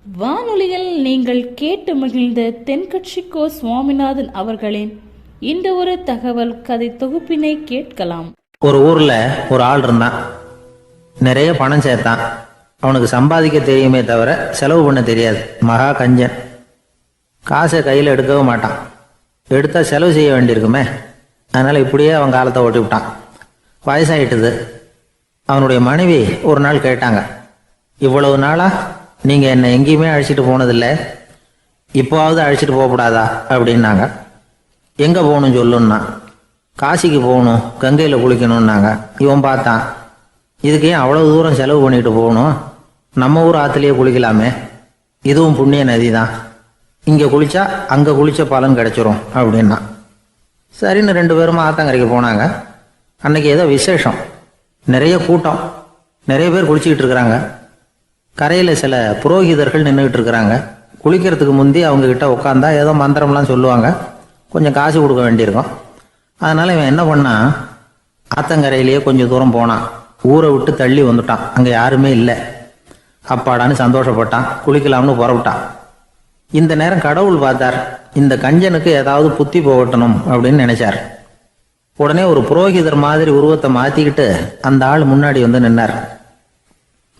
வானொலியில் நீங்கள் கேட்டு மகிழ்ந்த தென்கட்சிக்கோ சுவாமிநாதன் அவர்களின் இந்த ஒரு தகவல் கதை தொகுப்பினை கேட்கலாம். ஒரு ஊர்ல ஒரு ஆள் இருந்தான். நிறைய பணம் சேர்த்தான். அவனுக்கு சம்பாதிக்க தெரியுமே தவிர செலவு பண்ண தெரியாது. மகா கஞ்சன். காசை கையில் எடுக்கவும் மாட்டான். எடுத்தா செலவு செய்ய வேண்டியிருக்குமே. அதனால இப்படியே அவன் காலத்தை ஓட்டி விட்டான். வயசாயிட்டுது. அவனுடைய மனைவி ஒரு நாள் கேட்டாங்க, இவ்வளவு நாளா நீங்க என்னை எங்கேயுமே அழைச்சிட்டு போனதில்லை, இப்போவாவது அழைச்சிட்டு போகக்கூடாதா அப்படின்னாங்க. எங்க போகணும் சொல்லுன்னா. காசிக்கு போகணும், கங்கையில குளிக்கணும்னாங்க. இவன் பார்த்தான், இதுக்கு ஏன் அவ்வளவு தூரம் செலவு பண்ணிட்டு போகணும், நம்ம ஊர் ஆத்துலயே குளிக்கலாமே, இதுவும் புண்ணிய நதி தான், இங்க குளிச்சா அங்க குளிச்ச பலன் கிடைச்சிரும் அப்படின்னா. சரின்னு 2 பேரும் ஆத்தங்கரைக்கு போனாங்க. அன்னைக்கு ஏதோ விசேஷம், நிறைய கூட்டம், நிறைய பேர் குளிச்சுக்கிட்டு இருக்கிறாங்க. கரையில் சில புரோகிதர்கள் நின்றுக்கிட்டு இருக்கிறாங்க. குளிக்கிறதுக்கு முந்தி அவங்க கிட்ட உட்காந்தா ஏதோ மந்திரம்லாம் சொல்லுவாங்க, கொஞ்சம் காசு கொடுக்க வேண்டியிருக்கும். அதனால இவன் என்ன பண்ணான், ஆத்தங்கரையிலேயே கொஞ்சம் தூரம் போனான். ஊரை விட்டு தள்ளி வந்துட்டான். அங்கே யாருமே இல்லை. அப்பாடான்னு சந்தோஷப்பட்டான். குளிக்கலாம்னு புறப்பட்டான். இந்த நேரம் கடவுள் பார்த்தார், இந்த கஞ்சனுக்கு ஏதாவது புத்தி போகட்டணும் அப்படின்னு நினைச்சார். உடனே ஒரு புரோகிதர் மாதிரி உருவத்தை மாத்திக்கிட்டு அந்த ஆள் முன்னாடி வந்து நின்னார்.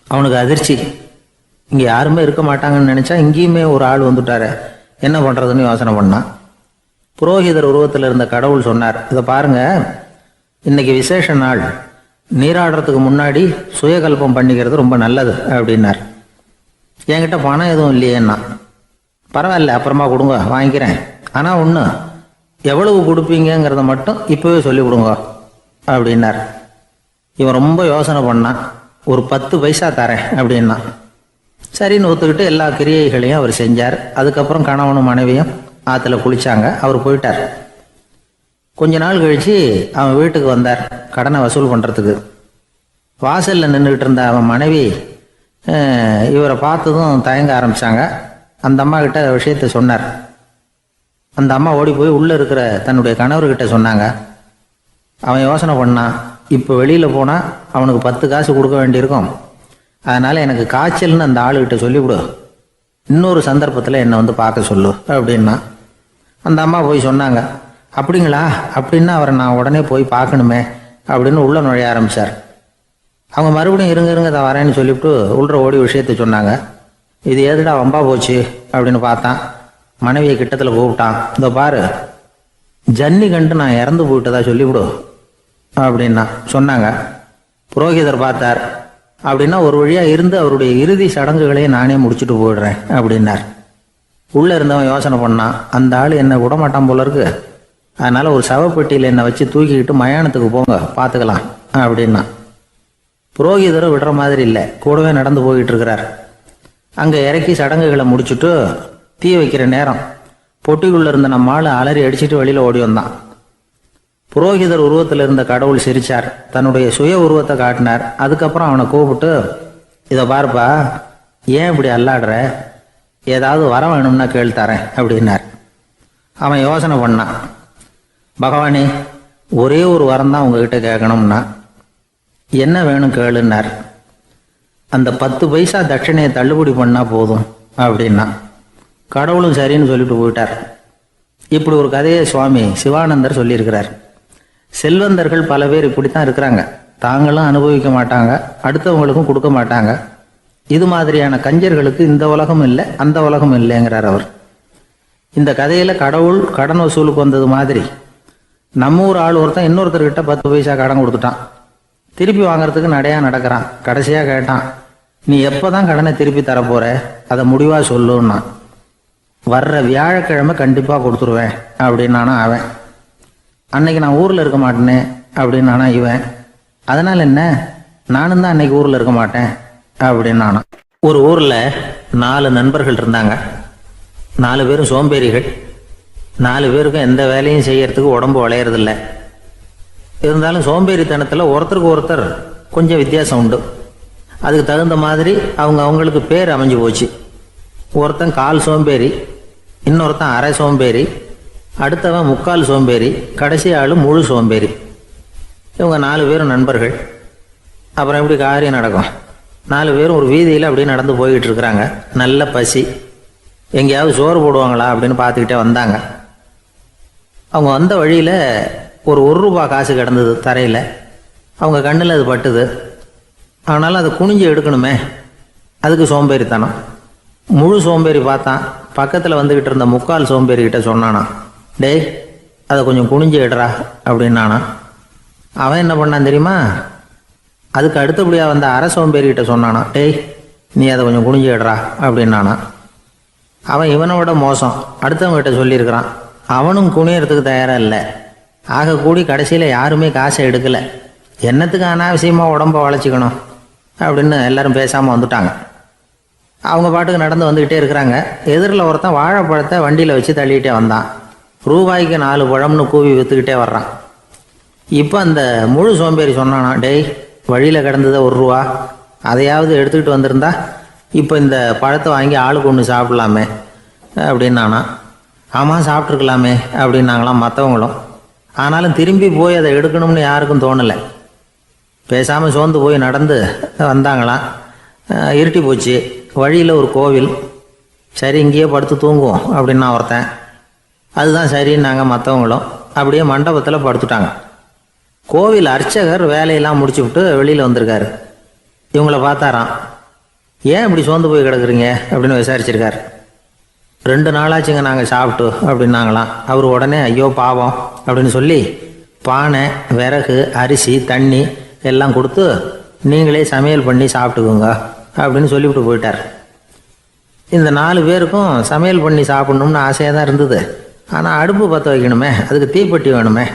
அவனுக்கு அதிர்ச்சி. இங்க யாருமே இருக்க மாட்டாங்கன்னு நினைச்சா இங்கேயுமே ஒரு ஆள் வந்துட்டாரு, என்ன பண்றதுன்னு யோசனை பண்ணான். புரோகிதர் உருவத்தில் இருந்த கடவுள் சொன்னார், இதை பாருங்க, இன்னைக்கு விசேஷ நாள், நீராடுறதுக்கு முன்னாடி சுயகல்பம் பண்ணிக்கிறது ரொம்ப நல்லது அப்படின்னார். என்கிட்ட பணம் எதுவும் இல்லையேன்னா. பரவாயில்ல, அப்புறமா கொடுங்க, வாங்கிக்கிறேன். ஆனா ஒண்ணு, எவ்வளவு கொடுப்பீங்கிறத மட்டும் இப்பவே சொல்லி கொடுங்க அப்படின்னார். இவன் ரொம்ப யோசனை பண்ணான். ஒரு 10 பைசா தரேன் அப்படின்னா. சரின்னு ஒத்துக்கிட்டு எல்லா கிரியைகளையும் அவர் செஞ்சார். அதுக்கப்புறம் கணவனும் மனைவியும் ஆத்துல குளிச்சாங்க. அவர் போயிட்டார். கொஞ்ச நாள் கழிச்சு அவன் வீட்டுக்கு வந்தார், கடனை வசூல் பண்றதுக்கு. வாசல்ல நின்றுகிட்டு இருந்த அவன் மனைவி இவரை பார்த்ததும் தயங்க ஆரம்பிச்சாங்க. அந்த அம்மா கிட்ட விஷயத்த சொன்னார். அந்த அம்மா ஓடி போய் உள்ள இருக்கிற தன்னுடைய கணவர்கிட்ட சொன்னாங்க. அவன் யோசனை பண்ணான், இப்போ வெளியில போனா அவனுக்கு 10 காசு கொடுக்க வேண்டியிருக்கும், அதனால எனக்கு காய்ச்சல்னு அந்த ஆளுகிட்ட சொல்லிவிடு, இன்னொரு சந்தர்ப்பத்தில் என்னை வந்து பார்க்க சொல்லு அப்படின்னா. அந்த அம்மா போய் சொன்னாங்க. அப்படிங்களா, அப்படின்னா அவரை நான் உடனே போய் பார்க்கணுமே அப்படின்னு உள்ள நுழைய ஆரம்பிச்சார். அவங்க மறுபடியும் இருங்க தான் வரேன்னு சொல்லிவிட்டு உள்ள ஓடி விஷயத்த சொன்னாங்க. இது ஏதுடா வம்பா போச்சு அப்படின்னு பார்த்தான். மனைவியை கிட்டத்தில் கூப்பிட்டான். இதோ பாரு, ஜன்னி கண்டு நான் இறந்து போயிட்டதா சொல்லிவிடு அப்படின்னா சொன்னாங்க. புரோகிதர் பார்த்தார். அப்படின்னா ஒரு வழியா இருந்து அவருடைய இறுதி சடங்குகளையே நானே முடிச்சுட்டு போயிடுறேன் அப்படின்னார். உள்ள இருந்தவன் யோசனை பண்ணான், அந்த ஆள் என்ன விடமாட்டான் போல இருக்கு, அதனால ஒரு சவப்பெட்டியில் என்னை வச்சு தூக்கிக்கிட்டு மயானத்துக்கு போங்க, பார்த்துக்கலாம் அப்படின்னா. புரோகிதரும் விடுற மாதிரி இல்லை, கூடவே நடந்து போயிட்டு இருக்கிறார். அங்க இறக்கி சடங்குகளை முடிச்சுட்டு தீ வைக்கிற நேரம் பொட்டிக்குள்ள இருந்த நம்ம ஆளு அலறி அடிச்சுட்டு வெளியில ஓடி வந்தான். புரோகிதர் உருவத்தில் இருந்த கடவுள் சிரிச்சார், தன்னுடைய சுய உருவத்தை காட்டினார். அதுக்கப்புறம் அவனை கூப்பிட்டு, இதை பாருப்பா, ஏன் இப்படி அல்லாடுற, ஏதாவது வர வேணும்னா கேள் தரேன் அப்படின்னார். அவன் யோசனை பண்ணான். பகவானே, ஒரே ஒரு வரம் தான் உங்ககிட்ட கேட்கணும்னா. என்ன வேணும் கேளுன்னார். அந்த 10 பைசா தட்சணையை தள்ளுபடி பண்ணா போதும் அப்படின்னா. கடவுளும் சரின்னு சொல்லிட்டு போயிட்டார். இப்படி ஒரு கதையை சுவாமி சிவானந்தர் சொல்லியிருக்கிறார். செல்வந்தர்கள் பல பேர் இப்படித்தான் இருக்கிறாங்க. தாங்களும் அனுபவிக்க மாட்டாங்க, அடுத்தவங்களுக்கும் கொடுக்க மாட்டாங்க. இது மாதிரியான கஞ்சர்களுக்கு இந்த உலகம் இல்லை, அந்த உலகம் இல்லைங்கிறார் அவர். இந்த கதையில கடவுள் கடன் வசூலுக்கு வந்தது மாதிரி நம்ம ஊர் ஆள் ஒருத்தன் இன்னொருத்தர்கிட்ட 10 பைசா கடன் கொடுத்துட்டான். திருப்பி வாங்கறதுக்கு நடையா நடக்கிறான். கடைசியா கேட்டான், நீ எப்பதான் கடனை திருப்பி தரப்போற, அதை முடிவா சொல்லுன்னா. வர்ற வியாழக்கிழமை கண்டிப்பா கொடுத்துருவேன் அப்படின்னானா அவன். அன்னைக்கு நான் ஊர்ல இருக்க மாட்டேனே அப்படின்னானா இவன். அதனால என்ன, நானும் தான் அன்னைக்கு ஊர்ல இருக்க மாட்டேன் அப்படின்னானா. ஒரு ஊர்ல 4 நண்பர்கள் இருந்தாங்க. 4 பேரும் சோம்பேறிகள். 4 பேருக்கும் எந்த வேலையும் செய்யறதுக்கு உடம்பு வளையறதில்லை. இருந்தாலும் சோம்பேறித்தனத்துல ஒருத்தருக்கு ஒருத்தர் கொஞ்சம் வித்தியாசம் உண்டு. அதுக்கு தகுந்த மாதிரி அவங்களுக்கு பேர் அமைஞ்சு போச்சு. ஒருத்தன் கால் சோம்பேறி, இன்னொருத்தன் அரை சோம்பேறி, அடுத்தவன் 3/4 சோம்பேறி, கடைசி ஆளு முழு சோம்பேறி. இவங்க 4 பேரும் நண்பர்கள். அப்புறம் எப்படி காரியம் நடக்கும்? 4 பேரும் ஒரு வீதியில் அப்படியே நடந்து போய்கிட்டு இருக்கிறாங்க. நல்ல பசி. எங்கேயாவது சோறு போடுவாங்களா அப்படின்னு பார்த்துக்கிட்டே வந்தாங்க. அவங்க வந்த வழியில் ஒரு ரூபா காசு கிடந்தது தரையில். அவங்க கண்ணில் அது பட்டுது. ஆனாலும் அதை குனிஞ்சு எடுக்கணுமே, அதுக்கு சோம்பேறித்தனம். முழு சோம்பேறி பார்த்தான். பக்கத்தில் வந்துக்கிட்டு இருந்த முக்கால் சோம்பேறிக்கிட்ட சொன்னானா, டேய் அதை கொஞ்சம் குனிஞ்சு எடுறா அப்படின்னானா. அவன் என்ன பண்ணான் தெரியுமா? அதுக்கு அடுத்தபடியாக வந்த அரை சோம்பேறிக்கிட்ட சொன்னானா, டேய் நீ அதை கொஞ்சம் குனிஞ்சு எடுறா அப்படின்னானா. அவன் இவனை விட மோசம். அடுத்தவங்ககிட்ட சொல்லியிருக்கிறான். அவனும் குனியறதுக்கு தயாராக இல்லை. ஆக கூடி கடைசியில் யாருமே காசை எடுக்கலை. என்னத்துக்கு அனாவசியமாக உடம்ப வளைச்சிக்கணும் அப்படின்னு எல்லாரும் பேசாமல் வந்துட்டாங்க. அவங்க பாட்டுக்கு நடந்து வந்துக்கிட்டே இருக்கிறாங்க. எதிரில் ஒருத்தன் வாழைப்பழத்தை வண்டியில் வச்சு தள்ளிக்கிட்டே வந்தான். ரூபாய்க்கு 4 பழம்னு கூவி விற்றுக்கிட்டே வர்றான். இப்போ அந்த முழு சோம்பேறி சொன்னானா, டேய் வழியில் கிடந்ததை 1 ரூபா, அதையாவது எடுத்துக்கிட்டு வந்திருந்தா இப்போ இந்த பழத்தை வாங்கி ஆளுக்கு ஒன்று சாப்பிட்லாமே அப்படின்னானா. ஆமாம் சாப்பிட்ருக்கலாமே அப்படின்னாங்களாம் மற்றவங்களும். ஆனாலும் திரும்பி போய் அதை எடுக்கணும்னு யாருக்கும் தோணலை. பேசாமல் சோர்ந்து போய் நடந்து வந்தாங்களாம். இருட்டி போச்சு. வழியில் ஒரு கோவில். சரி இங்கேயே படுத்து தூங்குவோம் அப்படின்னா ஒருத்தன். அதுதான் சரின்னாங்க மற்றவங்களும். அப்படியே மண்டபத்தில் படுத்துட்டாங்க. கோவில் அர்ச்சகர் வேலையெல்லாம் முடிச்சு விட்டு வெளியில் வந்திருக்காரு. இவங்கள பார்த்தாராம். ஏன் இப்படி சோர்ந்து போய் கிடக்குறீங்க அப்படின்னு விசாரிச்சிருக்காரு. 2 நாளாச்சுங்க நாங்கள் சாப்பிட்டு அப்படின்னாங்களாம். அவர் உடனே ஐயோ பாவம் அப்படின்னு சொல்லி பானை, விறகு, அரிசி, தண்ணி எல்லாம் கொடுத்து நீங்களே சமையல் பண்ணி சாப்பிட்டுக்கோங்க அப்படின்னு சொல்லிவிட்டு போயிட்டார். இந்த 4 பேருக்கும் சமையல் பண்ணி சாப்பிட்ணும்னு ஆசையாக தான் இருந்தது. ஆனால் அடுப்பு பற்ற வைக்கணுமே, அதுக்கு தீப்பெட்டி வேணுமே.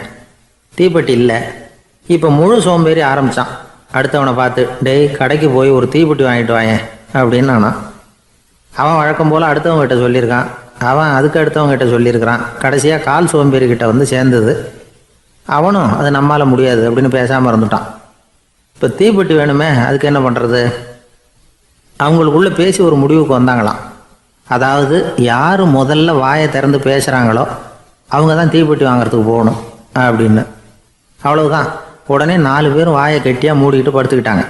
தீப்பெட்டி இல்லை. இப்போ முழு சோம்பேறி ஆரம்பித்தான். அடுத்தவனை பார்த்து, டேய் கடைக்கு போய் ஒரு தீப்பெட்டி வாங்கிட்டு வாயேன் அப்படின்னு நானான். அவன் வழக்கம் போல் அடுத்தவங்ககிட்ட சொல்லியிருக்கான். அவன் அதுக்கு அடுத்தவங்ககிட்ட சொல்லியிருக்கிறான். கடைசியாக கால் சோம்பேறிக்கிட்ட வந்து சேர்ந்தது. அவனும் அது நம்மால் முடியாது அப்படின்னு பேசாமல் இருந்துட்டான். இப்போ தீப்பெட்டி வேணுமே, அதுக்கு என்ன பண்ணுறது? அவங்களுக்குள்ளே பேசி ஒரு முடிவுக்கு வந்தாங்களாம். அதாவது யார் முதல்ல வாயை திறந்து பேசுகிறாங்களோ அவங்க தான் தீப்பெட்டி வாங்கிறதுக்கு போகணும் அப்படின்னு. அவ்வளவுதான். உடனே 4 பேரும் வாயை கெட்டியாக மூடிக்கிட்டு படுத்துக்கிட்டாங்க.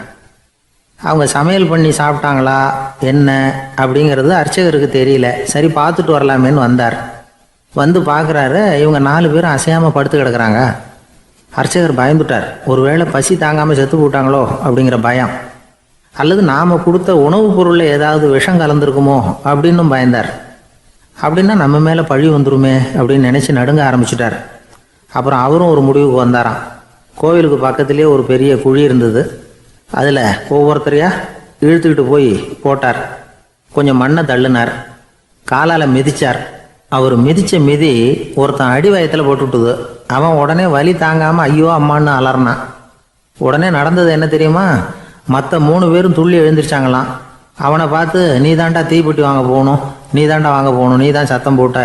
அவங்க சமையல் பண்ணி சாப்பிட்டாங்களா என்ன அப்படிங்கிறது அர்ச்சகருக்கு தெரியல. சரி பார்த்துட்டு வரலாமேன்னு வந்தார். வந்து பார்க்குறாரு, இவங்க 4 பேரும் அசையாமல் படுத்து கிடக்குறாங்க. அர்ச்சகர் பயந்துட்டார். ஒருவேளை பசி தாங்காமல் செத்து போட்டாங்களோ அப்படிங்கிற பயம், அல்லது நாம் கொடுத்த உணவுப் பொருளில் ஏதாவது விஷம் கலந்துருக்குமோ அப்படின்னும் பயந்தார். அப்படின்னா நம்ம மேலே பழி வந்துருமே அப்படின்னு நினச்சி நடுங்க ஆரம்பிச்சிட்டார். அப்புறம் அவரும் ஒரு முடிவுக்கு வந்தாராம். கோவிலுக்கு பக்கத்துலேயே ஒரு பெரிய குழி இருந்தது. அதில் ஒவ்வொருத்தரையாக இழுத்துக்கிட்டு போய் போட்டார். கொஞ்சம் மண்ணை தள்ளினார். காலால் மிதித்தார். அவர் மிதித்த மிதி ஒருத்தன் அடி வயத்தில் போட்டுவிட்டுது. அவன் உடனே வலி தாங்காமல் ஐயோ அம்மான்னு அலறினான். உடனே நடந்தது என்ன தெரியுமா? மற்ற 3 பேரும் துள்ளி எழுந்திரிச்சாங்களாம். அவனை பார்த்து நீ தாண்டா தீப்பெட்டி வாங்க போகணும், நீ தாண்டா வாங்க போகணும், நீ தான் சத்தம் போட்ட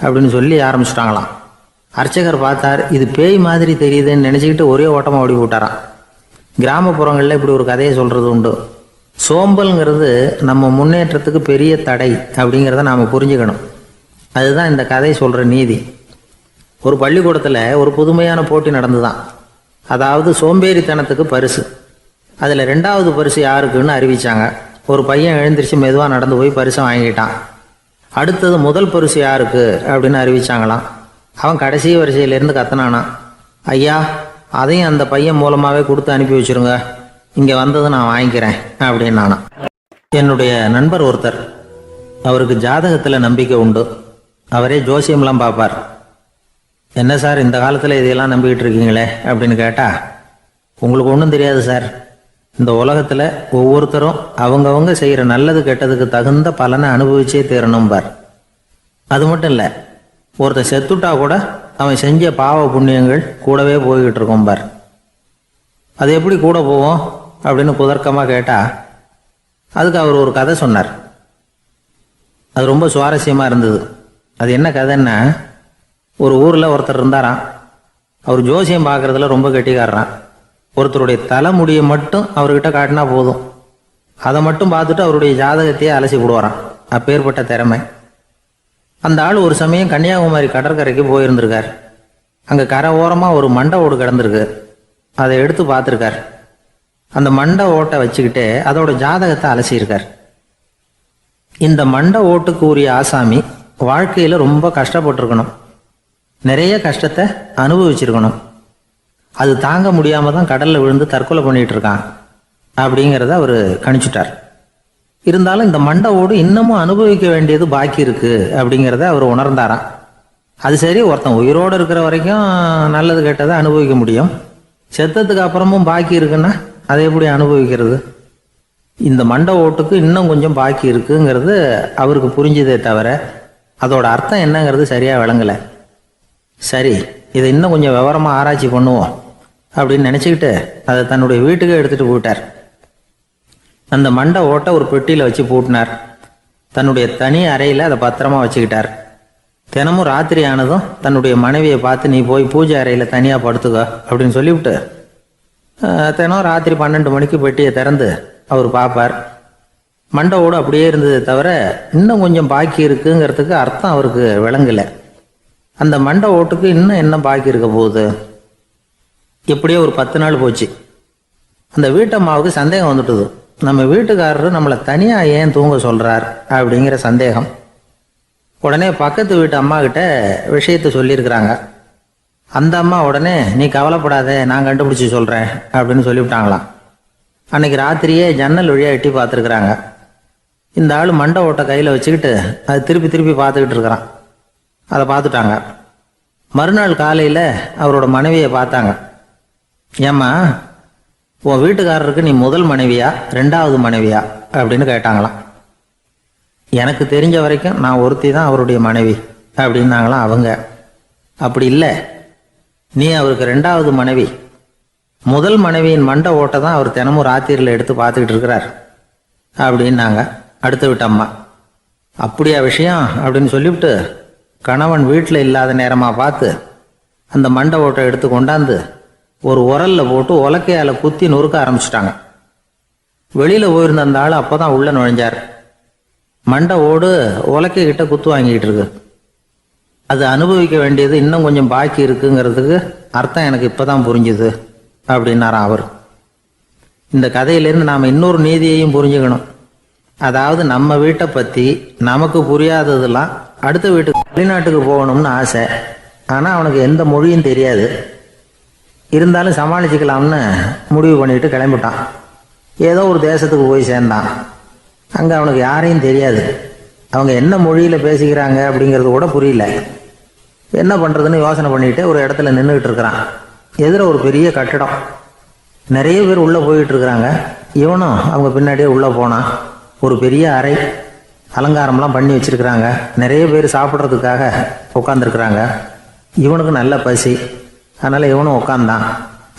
அப்படின்னு சொல்லி ஆரம்பிச்சிட்டாங்களாம். அர்ச்சகர் பார்த்தார். இது பேய் மாதிரி தெரியுதுன்னு நினச்சிக்கிட்டு ஒரே ஓட்டமாக ஓடி போட்டாராம். கிராமப்புறங்களில் இப்படி ஒரு கதையை சொல்கிறது உண்டு. சோம்பல்ங்கிறது நம்ம முன்னேற்றத்துக்கு பெரிய தடை அப்படிங்கிறத நாம் புரிஞ்சுக்கணும். அதுதான் இந்த கதை சொல்கிற நீதி. ஒரு பள்ளிக்கூடத்தில் ஒரு புதுமையான போட்டி நடந்துதான். அதாவது சோம்பேறித்தனத்துக்கு பரிசு. அதில் 2வது பரிசு யாருக்குன்னு அறிவித்தாங்க. ஒரு பையன் எழுந்திரிச்சு மெதுவாக நடந்து போய் பரிசை வாங்கிட்டான். அடுத்தது முதல் பரிசு யாருக்கு அப்படின்னு அறிவிச்சாங்களாம். அவன் கடைசி வரிசையிலேருந்து கத்தனானா, ஐயா அதையும் அந்த பையன் மூலமாகவே கொடுத்து அனுப்பி வச்சுருங்க, இங்கே வந்தது நான் வாங்கிக்கிறேன் அப்படின்னு நானா. என்னுடைய நண்பர் ஒருத்தர், அவருக்கு ஜாதகத்தில் நம்பிக்கை உண்டு. அவரே ஜோசியம்லாம் பார்ப்பார். என்ன சார் இந்த காலத்தில் இதையெல்லாம் நம்பிக்கிட்டு இருக்கீங்களே அப்படின்னு கேட்டால், உங்களுக்கு ஒன்றும் தெரியாது சார். இந்த உலகத்தில் ஒவ்வொருத்தரும் அவங்கவங்க செய்கிற நல்லது கெட்டதுக்கு தகுந்த பலனை அனுபவிச்சே தீரணும் பார். அது மட்டும் இல்லை, ஒருத்தர் செத்துட்டா கூட அவன் செஞ்ச பாவ புண்ணியங்கள் கூடவே போய்கிட்டு இருக்கோம் பார். அது எப்படி கூட போவோம் அப்படின்னு குதர்க்கமாக கேட்டால், அதுக்கு அவர் ஒரு கதை சொன்னார். அது ரொம்ப சுவாரஸ்யமாக இருந்தது. அது என்ன கதைன்னா, ஒரு ஊரில் ஒருத்தர் இருந்தாராம். அவர் ஜோசியம் பார்க்குறதுல ரொம்ப கெட்டிக்காரரான். ஒருத்தருடைய தலைமுடியை மட்டும் அவர்கிட்ட காட்டினா போதும், அதை மட்டும் பார்த்துட்டு அவருடைய ஜாதகத்தையே அலசி விடுவாராம். அப்பேற்பட்ட திறமை. அந்த ஆள் ஒரு சமயம் கன்னியாகுமரி கடற்கரைக்கு அந்த மண்டை ஓட்டை வச்சுக்கிட்டே அதோட ஜாதகத்தை அலசியிருக்கார். இந்த மண்டை ஓட்டுக்கு உரிய ஆசாமி வாழ்க்கையில் ரொம்ப கஷ்டப்பட்டிருக்கணும், நிறைய கஷ்டத்தை அனுபவிச்சிருக்கணும். அது தாங்க முடியாமல் தான் கடலில் விழுந்து தற்கொலை பண்ணிகிட்டு இருக்கான் அப்படிங்கிறத அவர் கணிச்சுட்டார். இருந்தாலும் இந்த மண்டை ஓடு இன்னமும் அனுபவிக்க வேண்டியது பாக்கி இருக்குது அப்படிங்கிறத அவர் உணர்ந்தாராம். அது சரி, ஒருத்தன் உயிரோடு இருக்கிற வரைக்கும் நல்லது கெட்டதை அனுபவிக்க முடியும், செத்ததுக்கு அப்புறமும் பாக்கி இருக்குன்னா அதை எப்படி அனுபவிக்கிறது? இந்த மண்டை ஓட்டுக்கு இன்னும் கொஞ்சம் பாக்கி இருக்குங்கிறது அவருக்கு புரிஞ்சதே தவிர அதோட அர்த்தம் என்னங்கிறது சரியாக விளங்கலை. சரி, இதை இன்னும் கொஞ்சம் விவரமாக ஆராய்ச்சி பண்ணுவோம் அப்படின்னு நினச்சிக்கிட்டு அதை தன்னுடைய வீட்டுக்கு எடுத்துகிட்டு போயிட்டார். அந்த மண்டை ஓட்டை ஒரு பெட்டியில் வச்சு பூட்டினார். தன்னுடைய தனி அறையில் அதை பத்திரமா வச்சுக்கிட்டார். தினமும் ராத்திரி ஆனதும் தன்னுடைய மனைவியை பார்த்து, நீ போய் பூஜை அறையில் தனியாக படுத்துக்க அப்படின்னு சொல்லிவிட்டு தினம் ராத்திரி 12 மணிக்கு பெட்டியை திறந்து அவர் பார்ப்பார். மண்டை ஓடு அப்படியே இருந்ததே தவிர இன்னும் கொஞ்சம் பாக்கி இருக்குங்கிறதுக்கு அர்த்தம் அவருக்கு விளங்கலை. அந்த மண்டை ஓட்டுக்கு இன்னும் என்ன பாக்கி இருக்க போகுது? எப்படியோ ஒரு 10 நாள் போச்சு. அந்த வீட்டம்மாவுக்கு சந்தேகம் வந்துட்டுது. நம்ம வீட்டுக்காரரு நம்மளை தனியாக ஏன் தூங்க சொல்கிறார் அப்படிங்கிற சந்தேகம். உடனே பக்கத்து வீட்டு அம்மா கிட்ட விஷயத்தை சொல்லியிருக்கிறாங்க. அந்த அம்மா உடனே, நீ கவலைப்படாத, நான் கண்டுபிடிச்சி சொல்கிறேன் அப்படின்னு சொல்லிவிட்டாங்களாம். அன்னைக்கு ராத்திரியே ஜன்னல் வழியாக எட்டி பார்த்துருக்குறாங்க. இந்த ஆள் மண்டை ஓட்டை கையில் வச்சுக்கிட்டு அது திருப்பி திருப்பி பார்த்துக்கிட்டு இருக்கிறான். அதை பார்த்துட்டாங்க. மறுநாள் காலையில் அவரோட மனைவியை பார்த்தாங்க. ஏம்மா, உன் வீட்டுக்காரருக்கு நீ முதல் மனைவியா 2வது மனைவியா அப்படின்னு கேட்டாங்களாம். எனக்கு தெரிஞ்ச வரைக்கும் நான் ஒருத்தி தான் அவருடைய மனைவி அப்படின்னாங்களாம் அவங்க. அப்படி இல்லை, நீ அவருக்கு 2வது மனைவி. முதல் மனைவியின் மண்டை ஓட்டை தான் அவர் தினமும் ராத்திரியில் எடுத்து பார்த்துக்கிட்டு இருக்கிறார் அப்படின்னாங்க அடுத்த வீட்டு அம்மா. அப்படியா விஷயம் அப்படின்னு சொல்லிவிட்டு கணவன் வீட்டில் இல்லாத நேரமாக பார்த்து அந்த மண்டை ஓட்டை எடுத்து கொண்டாந்து ஒரு உரலில் போட்டு உலக்கையால் குத்தி நொறுக்க ஆரம்பிச்சிட்டாங்க. வெளியில் போயிருந்த அந்த ஆள் அப்போ தான் உள்ளே நுழைஞ்சார். மண்டை ஓடு உலக்கைக்கிட்ட குத்து வாங்கிக்கிட்டு இருக்கு. அது அனுபவிக்க வேண்டியது இன்னும் கொஞ்சம் பாக்கி இருக்குங்கிறதுக்கு அர்த்தம் எனக்கு இப்போ தான் புரிஞ்சுது அப்படின்னாராம் அவர். இந்த கதையிலேருந்து நாம் இன்னொரு நீதியையும் புரிஞ்சுக்கணும். அதாவது நம்ம வீட்டை பற்றி நமக்கு புரியாததெல்லாம் அடுத்த வீட்டுக்கு, வெளிநாட்டுக்கு போகணும்னு ஆசை. ஆனால் அவனுக்கு எந்த மொழியும் தெரியாது. இருந்தாலும் சமாளிச்சுக்கலாம்னு முடிவு பண்ணிட்டு கிளம்பிட்டான். ஏதோ ஒரு தேசத்துக்கு போய் சேர்ந்தான். அங்கே அவனுக்கு யாரையும் தெரியாது. அவங்க என்ன மொழியில் பேசிக்கிறாங்க அப்படிங்கிறது கூட புரியல. என்ன பண்ணுறதுன்னு யோசனை பண்ணிட்டு ஒரு இடத்துல நின்றுக்கிட்டு இருக்கிறான். எதிர ஒரு பெரிய கட்டடம், நிறைய பேர் உள்ளே போயிட்டு இருக்கிறாங்க. இவனும் அவங்க பின்னாடியே உள்ளே போனான். ஒரு பெரிய அறை, அலங்காரம்லாம் பண்ணி வச்சிருக்கிறாங்க. நிறைய பேர் சாப்பிட்றதுக்காக உட்காந்துருக்குறாங்க. இவனுக்கு நல்ல பசி, அதனால் இவனும் உட்காந்தான்.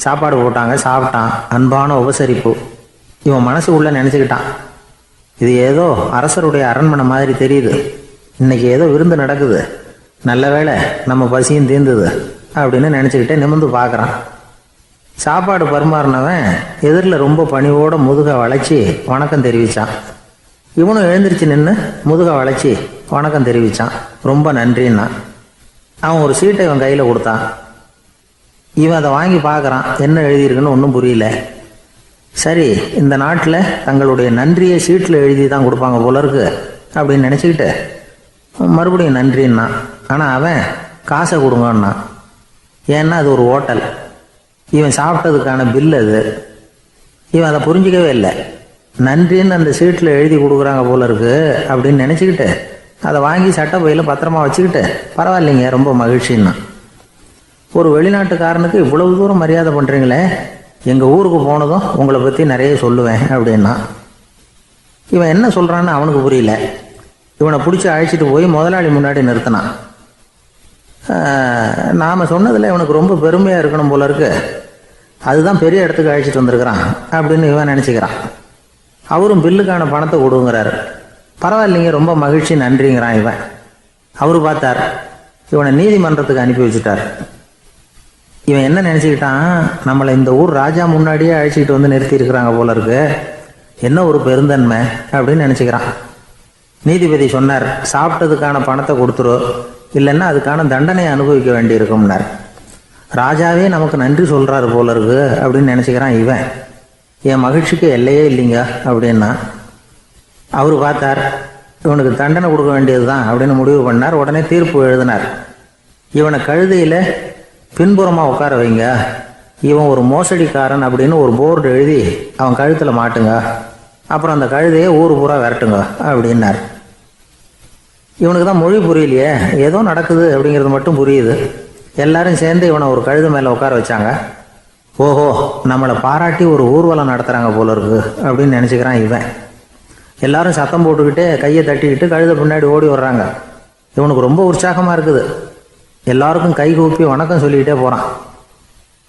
சாப்பாடு போட்டாங்க, சாப்பிட்டான். அன்பான உபசரிப்பு. இவன் மனசு உள்ள நினச்சிக்கிட்டான், இது ஏதோ அரசருடைய அரண்மனை மாதிரி தெரியுது, இன்னைக்கு ஏதோ விருந்து நடக்குது, நல்ல வேளை நம்ம பசியும் தீர்ந்தது அப்படின்னு நினச்சிக்கிட்டே நிமிர்ந்து பார்க்குறான். சாப்பாடு பரிமாறினவன் எதிரில் ரொம்ப பணிவோட முதுக வளைச்சி வணக்கம் தெரிவித்தான். இவனும் எழுந்திரிச்சு நின்று முதுக வளைச்சி வணக்கம் தெரிவித்தான். ரொம்ப நன்றின்னா. அவன் ஒரு சீட்டை இவன் கையில் கொடுத்தான். இவன் அதை வாங்கி பார்க்குறான். என்ன எழுதியிருக்குன்னு ஒன்றும் புரியல. சரி, இந்த நாட்டில் தங்களுடைய நன்றியை சீட்டில் எழுதி தான் கொடுப்பாங்க போல இருக்கு அப்படின்னு நினச்சிக்கிட்டு மறுபடியும் நன்றின்னா. ஆனால் அவன் காசை கொடுங்கன்னா. ஏன்னா அது ஒரு ஹோட்டல், இவன் சாப்பிட்டதுக்கான பில் அது. இவன் அதை புரிஞ்சிக்கவே இல்லை. நன்றின்னு அந்த சீட்டில் எழுதி கொடுக்குறாங்க போல இருக்கு அப்படின்னு நினச்சிக்கிட்டு அதை வாங்கி சட்டை பையில் பத்திரமா வச்சுக்கிட்டு, பரவாயில்லைங்க ரொம்ப மகிழ்ச்சின்னா. ஒரு வெளிநாட்டுக்காரனுக்கு இவ்வளவு தூரம் மரியாதை பண்ணுறீங்களே, எங்கள் ஊருக்கு போனதும் உங்களை பற்றி நிறைய சொல்லுவேன் அப்படின்னா. இவன் என்ன சொல்கிறான்னு அவனுக்கு புரியல. இவனை பிடிச்சி அழைச்சிட்டு போய் முதலாளி முன்னாடி நிறுத்தினான். நாம் சொன்னதில் இவனுக்கு ரொம்ப பெருமையாக இருக்கணும் போல இருக்கு, அதுதான் பெரிய இடத்துக்கு அழைச்சிட்டு வந்திருக்கிறான் அப்படின்னு இவன் நினச்சிக்கிறான். அவரும் பில்லுக்கான பணத்தை கொடுங்கிறாரு. பரவாயில்லைங்க ரொம்ப மகிழ்ச்சி நன்றிங்கிறான் இவன். அவரு பார்த்தார், இவனை நீதிமன்றத்துக்கு அனுப்பி வச்சுட்டார். இவன் என்ன நினச்சிக்கிட்டான், நம்மளை இந்த ஊர் ராஜா முன்னாடியே அழைச்சிக்கிட்டு வந்து நிறுத்தி இருக்கிறாங்க போல இருக்கு, என்ன ஒரு பெருந்தன்மை அப்படின்னு நினச்சிக்கிறான். நீதிபதி சொன்னார், சாப்பிட்டதுக்கான பணத்தை கொடுத்துரு, இல்லைன்னா அதுக்கான தண்டனையை அனுபவிக்க வேண்டியிருக்கும்னார். ராஜாவே நமக்கு நன்றி சொல்கிறாரு போல இருக்கு அப்படின்னு நினச்சிக்கிறான் இவன். என் மகிழ்ச்சிக்கு எல்லையே இல்லைங்க அப்படின்னா. அவர் பார்த்தார், இவனுக்கு தண்டனை கொடுக்க வேண்டியது தான் அப்படின்னு முடிவு பண்ணார். உடனே தீர்ப்பு எழுதினார். இவனை கழுதையில் பின்புறமாக உட்கார வைங்க, இவன் ஒரு மோசடிக்காரன் அப்படின்னு ஒரு போர்டு எழுதி அவன் கழுத்தில் மாட்டுங்க, அப்புறம் அந்த கழுதையை ஊர் பூரா விரட்டுங்க அப்படின்னார். இவனுக்கு தான் மொழி புரியலையே, ஏதோ நடக்குது அப்படிங்கிறது மட்டும் புரியுது. எல்லாரும் சேர்ந்து இவனை ஒரு கழுதை மேலே உட்கார வச்சாங்க. ஓஹோ, நம்மளை பாராட்டி ஒரு ஊர்வலம் நடத்துகிறாங்க போல இருக்கு அப்படின்னு நினச்சிக்கிறான் இவன். எல்லாரும் சத்தம் போட்டுக்கிட்டே கையை தட்டிக்கிட்டு கழுதை பின்னாடி ஓடி வர்றாங்க. இவனுக்கு ரொம்ப உற்சாகமாக இருக்குது. எல்லாருக்கும் கை கூப்பி வணக்கம் சொல்லிக்கிட்டே போகிறான்.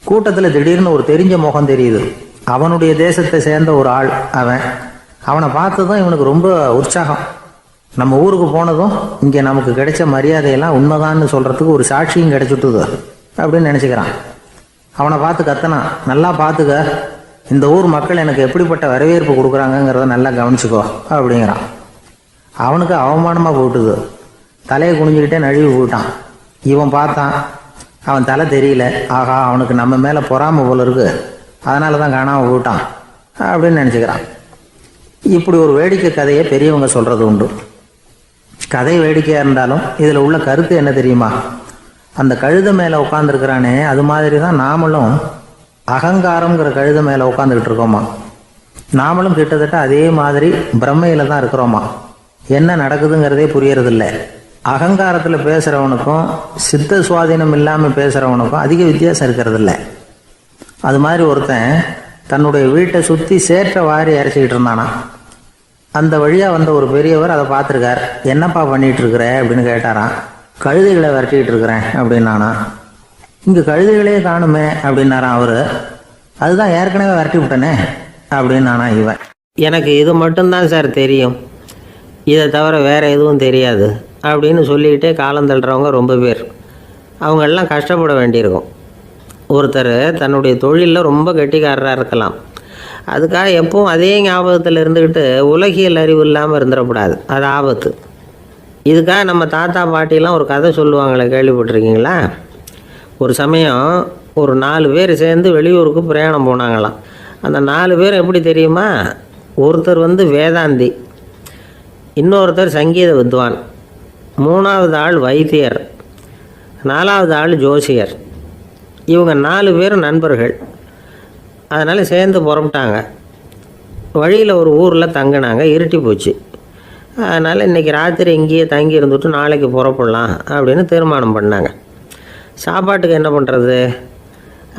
கூட்டத்தில் திடீர்னு ஒரு தெரிஞ்ச முகம் தெரியுது. அவனுடைய தேசத்தை சேர்ந்த ஒரு ஆள் அவன். அவனை பார்த்ததும் இவனுக்கு ரொம்ப உற்சாகம். நம்ம ஊருக்கு போனதும் இங்கே நமக்கு கிடைச்ச மரியாதையெல்லாம் உண்மைதான்னு சொல்கிறதுக்கு ஒரு சாட்சியும் கிடைச்சிட்டுது அப்படின்னு நினச்சிக்கிறான். அவனை பார்த்து கத்தனான், நல்லா பார்த்துக்க, இந்த ஊர் மக்கள் எனக்கு எப்படிப்பட்ட வரவேற்பு கொடுக்குறாங்கங்கிறத நல்லா கவனிச்சுக்கோ அப்படிங்கிறான். அவனுக்கு அவமானமாக போட்டுது. தலையை குனிஞ்சுக்கிட்டே நழுவி போயிட்டான். இவன் பார்த்தான், அவன் தலை தெரியல. ஆகா, அவனுக்கு நம்ம மேலே பொறாமை போல இருக்கு, அதனால தான் காணாமல் போயிட்டான் அப்படின்னு நினச்சிக்கிறான். இப்படி ஒரு வேடிக்கை கதையை பெரியவங்க சொல்கிறது உண்டு. கதை வேடிக்கையாக இருந்தாலும் இதில் உள்ள கருத்து என்ன தெரியுமா? அந்த கழுதை மேலே உட்காந்துருக்கிறானே, அது மாதிரி தான் நாமளும் அகங்காரங்கிற கழுதை மேலே உட்காந்துக்கிட்டு இருக்கோமா. நாமளும் கிட்டத்தட்ட அதே மாதிரி பிரம்மையில் தான் இருக்கிறோமா. என்ன நடக்குதுங்கிறதே புரியறதில்ல. அகங்காரத்தில் பேசுகிறவனுக்கும் சித்த சுவாதீனம் இல்லாமல் பேசுகிறவனுக்கும் அதிக வித்தியாசம் இருக்கிறதில்ல. அது மாதிரி ஒருத்தன் தன்னுடைய வீட்டை சுற்றி சேற்றை வாரி இறைச்சிக்கிட்டு இருந்தானா. அந்த வழியாக வந்த ஒரு பெரியவர் அதை பார்த்துருக்கார். என்னப்பா பண்ணிகிட்டு இருக்கிற அப்படின்னு கேட்டாரான். கழுதைகளை விரட்டிக்கிட்டு இருக்கிறேன் அப்படின்னானா. இங்கே கழுதைகளே காணுமே அப்படின்னாரான் அவர். அதுதான் ஏற்கனவே விரட்டி விட்டனே அப்படின்னானா இவன். எனக்கு இது மட்டும்தான் சார் தெரியும், இதை தவிர வேறு எதுவும் தெரியாது அப்படின்னு சொல்லிக்கிட்டே காலம் தள்ளுறவங்க ரொம்ப பேர். அவங்களெல்லாம் கஷ்டப்பட வேண்டியிருக்கும். ஒருத்தர் தன்னுடைய தொழிலில் ரொம்ப கெட்டிக்காரராக இருக்கலாம். அதுக்காக எப்பவும் அதே ஞாபகத்தில் இருந்துக்கிட்டு உலகியல் அறிவு இல்லாமல் இருந்துடக்கூடாது, அது ஆபத்து. இதுக்காக நம்ம தாத்தா பாட்டிலாம் ஒரு கதை சொல்லுவாங்களே, கேள்விப்பட்டிருக்கீங்களா? ஒரு சமயம் ஒரு 4 பேர் சேர்ந்து வெளியூருக்கு பிரயாணம் போனாங்களாம். அந்த 4 பேர் எப்படி தெரியுமா? ஒருத்தர் வேதாந்தி, இன்னொருத்தர் சங்கீத வித்வான், 3வது ஆள் வைத்தியர், 4வது ஆள் ஜோசியர். இவங்க 4 பேரும் நண்பர்கள். அதனால் சேர்ந்து புறப்பட்டாங்க. வழியில் ஒரு ஊரில் தங்கினாங்க. இருட்டி போச்சு. அதனால் இன்றைக்கி ராத்திரி இங்கேயே தங்கி இருந்துட்டு நாளைக்கு புறப்படலாம் அப்படின்னு தீர்மானம் பண்ணாங்க. சாப்பாட்டுக்கு என்ன பண்ணுறது?